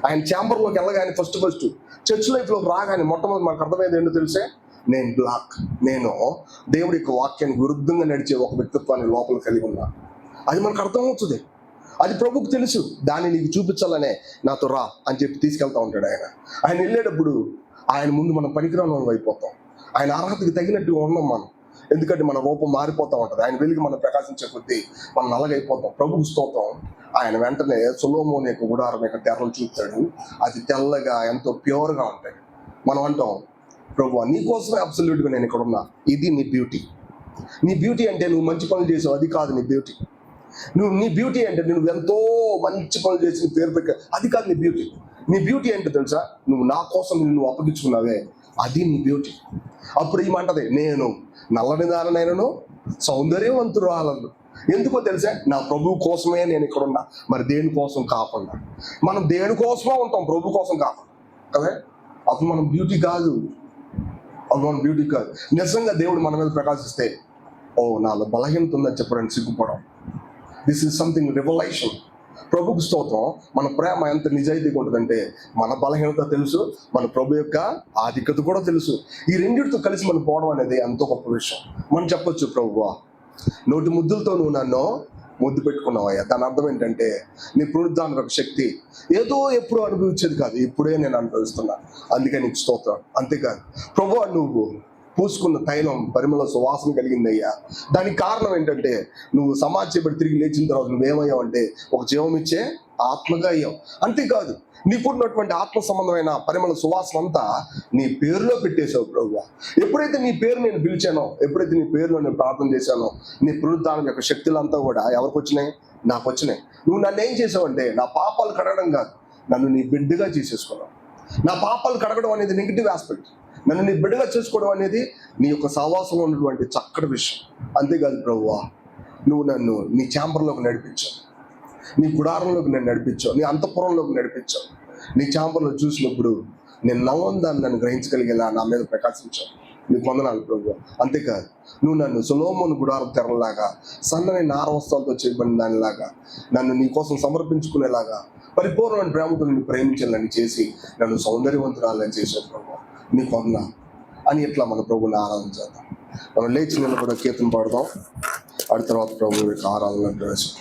ఆయన ఛాంబర్లోకి వెళ్ళగానే ఫస్ట్ చర్చ్ లైఫ్లోకి రాగానే మొట్టమొదటి మనకు అర్థమైంది ఏంటో తెలుసా? నేను బ్లాక్. నేను దేవుడి యొక్క వాక్యానికి విరుద్ధంగా నడిచే ఒక వ్యక్తిత్వాన్ని లోపల కలిగి ఉన్నా. అది మనకు అర్థమవుతుంది. అది ప్రభుకు తెలుసు. దాన్ని నీకు చూపించాలనే నాతో రా అని చెప్పి తీసుకెళ్తా ఉంటాడు ఆయన. ఆయన వెళ్ళేటప్పుడు ఆయన ముందు మనం పనికిరాని వాళ్ళం అయిపోతాం. ఆయన అర్హతకి తగినట్టుగా ఉన్నాం మనం. ఎందుకంటే మన రూపం మారిపోతూ ఉంటుంది. ఆయన వెలిగి మనం ప్రకాశించే కొద్దీ మనం నల్లగైపోతాం. ప్రభుకు స్తోత్రం. ఆయన వెంటనే సొలొమోను యొక్క గుడారం యొక్క తెరలు చూస్తాడు. అది తెల్లగా ఎంతో ప్యూర్గా ఉంటాయి. మనం అంటాం, ప్రభువా నీ కోసమే అబ్సల్యూట్గా నేను ఇక్కడ ఉన్నా. ఇది నీ బ్యూటీ. నీ బ్యూటీ అంటే నువ్వు మంచి పనులు చేసావు, అది కాదు నీ బ్యూటీ. నీ బ్యూటీ అంటే నువ్వు ఎంతో మంచి పనులు చేసి పేరు పెట్ట, అది కాదు నీ బ్యూటీ. నీ బ్యూటీ అంటే తెలుసా? నువ్వు నా కోసం నువ్వు అప్పగించుకున్నావే, అది నీ బ్యూటీ. అప్పుడు ఏమంటది, నేను నల్లని దానైనను సౌందర్యవంతురాలను. ఎందుకో తెలుసా? నా ప్రభు కోసమే నేను ఇక్కడ ఉన్నా, మరి దేని కోసం కాకుండా. మనం దేని కోసమో ఉంటాం, ప్రభు కోసం కాకుండా కదా. అప్పుడు మనం బ్యూటీ కాదు. నిజంగా దేవుడు మన మీద ప్రకాశిస్తే, ఓ నాలో బలహీనత ఉందని చెప్పడానికి సిగ్గుపడం. This is something revelation. ప్రభుకు స్తోత్రం. మన ప్రేమ ఎంత నిజాయితీగా ఉంటుందంటే మన బలహీనత తెలుసు, మన ప్రభు యొక్క ఆధిక్యత కూడా తెలుసు. ఈ రెండింటితో కలిసి మనం పోవడం అనేది ఎంతో గొప్ప విషయం. మనం చెప్పొచ్చు, ప్రభువా నోటి ముద్దులతో నువ్వు నన్ను ముద్దు పెట్టుకున్నావయ్యా. దాని అర్థం ఏంటంటే నీ పునరుద్ధాన శక్తి ఏదో ఎప్పుడు అనుభవించేది కాదు, ఇప్పుడే నేను అనుభవిస్తున్నా, అందుకే నీకు స్తోత్రం. అంతేకాదు ప్రభువా, నువ్వు పూసుకున్న తైలం పరిమళ సువాసన కలిగిందయ్యా. దానికి కారణం ఏంటంటే నువ్వు సమాధి చేయబడి తిరిగి లేచిన తర్వాత నువ్వేమయ్యావు అంటే ఒక జీవం ఇచ్చే ఆత్మగా అయ్యావు. అంతేకాదు నీకున్నటువంటి ఆత్మ సంబంధమైన పరిమళ సువాసన అంతా నీ పేరులో పెట్టేశావు ప్రభువా. ఎప్పుడైతే నీ పేరు నేను పిలిచానో, ఎప్పుడైతే నీ పేరులో నేను ప్రార్థన చేశానో, నీ పునరుద్ధానం యొక్క శక్తులంతా కూడా ఎవరికి వచ్చినాయి? నాకు వచ్చినాయి. నువ్వు నన్ను ఏం చేసావంటే నా పాపాలు కడగడం కాదు, నన్ను నీ బిడ్డగా చేసేసుకున్నావు. నా పాపాలు కడగడం అనేది నెగిటివ్ ఆస్పెక్ట్. నన్ను నీ బిడ్డగా చేసుకోవడం అనేది నీ యొక్క సహవాసంలో ఉన్నటువంటి చక్కటి విషయం. అంతేకాదు ప్రభువా, నువ్వు నన్ను నీ ఛాంబర్లోకి నడిపించావు, నీ గుడారంలోకి నేను నడిపించావు, నీ అంతఃపురంలోకి నడిపించావు. నీ ఛాంబర్లో చూసినప్పుడు నేను నవ్వందాన్ని నన్ను గ్రహించగలిగేలా నా మీద ప్రకాశించావు. నీకు వందనాలు ప్రభువా. అంతేకాదు నువ్వు నన్ను సొలొమోను గుడారం తెరలాగా, సన్నని నార వస్త్రాలతో చేయబడిన దానిలాగా, నన్ను నీ కోసం సమర్పించుకునేలాగా పరిపూర్ణమైన ప్రేమతో నిన్ను ప్రేమించాలని చేసి నన్ను సౌందర్యవంతురాలని చేసావు ప్రభువా. నీకు వందనాలు అని ఇట్లా మన ప్రభువుని ఆరాధన చేద్దాం. మనం లేచి నిలబడి కీర్తన పాడదాం. ఆ తర్వాత ప్రభు యొక్క ఆరాధన ప్రవేశం.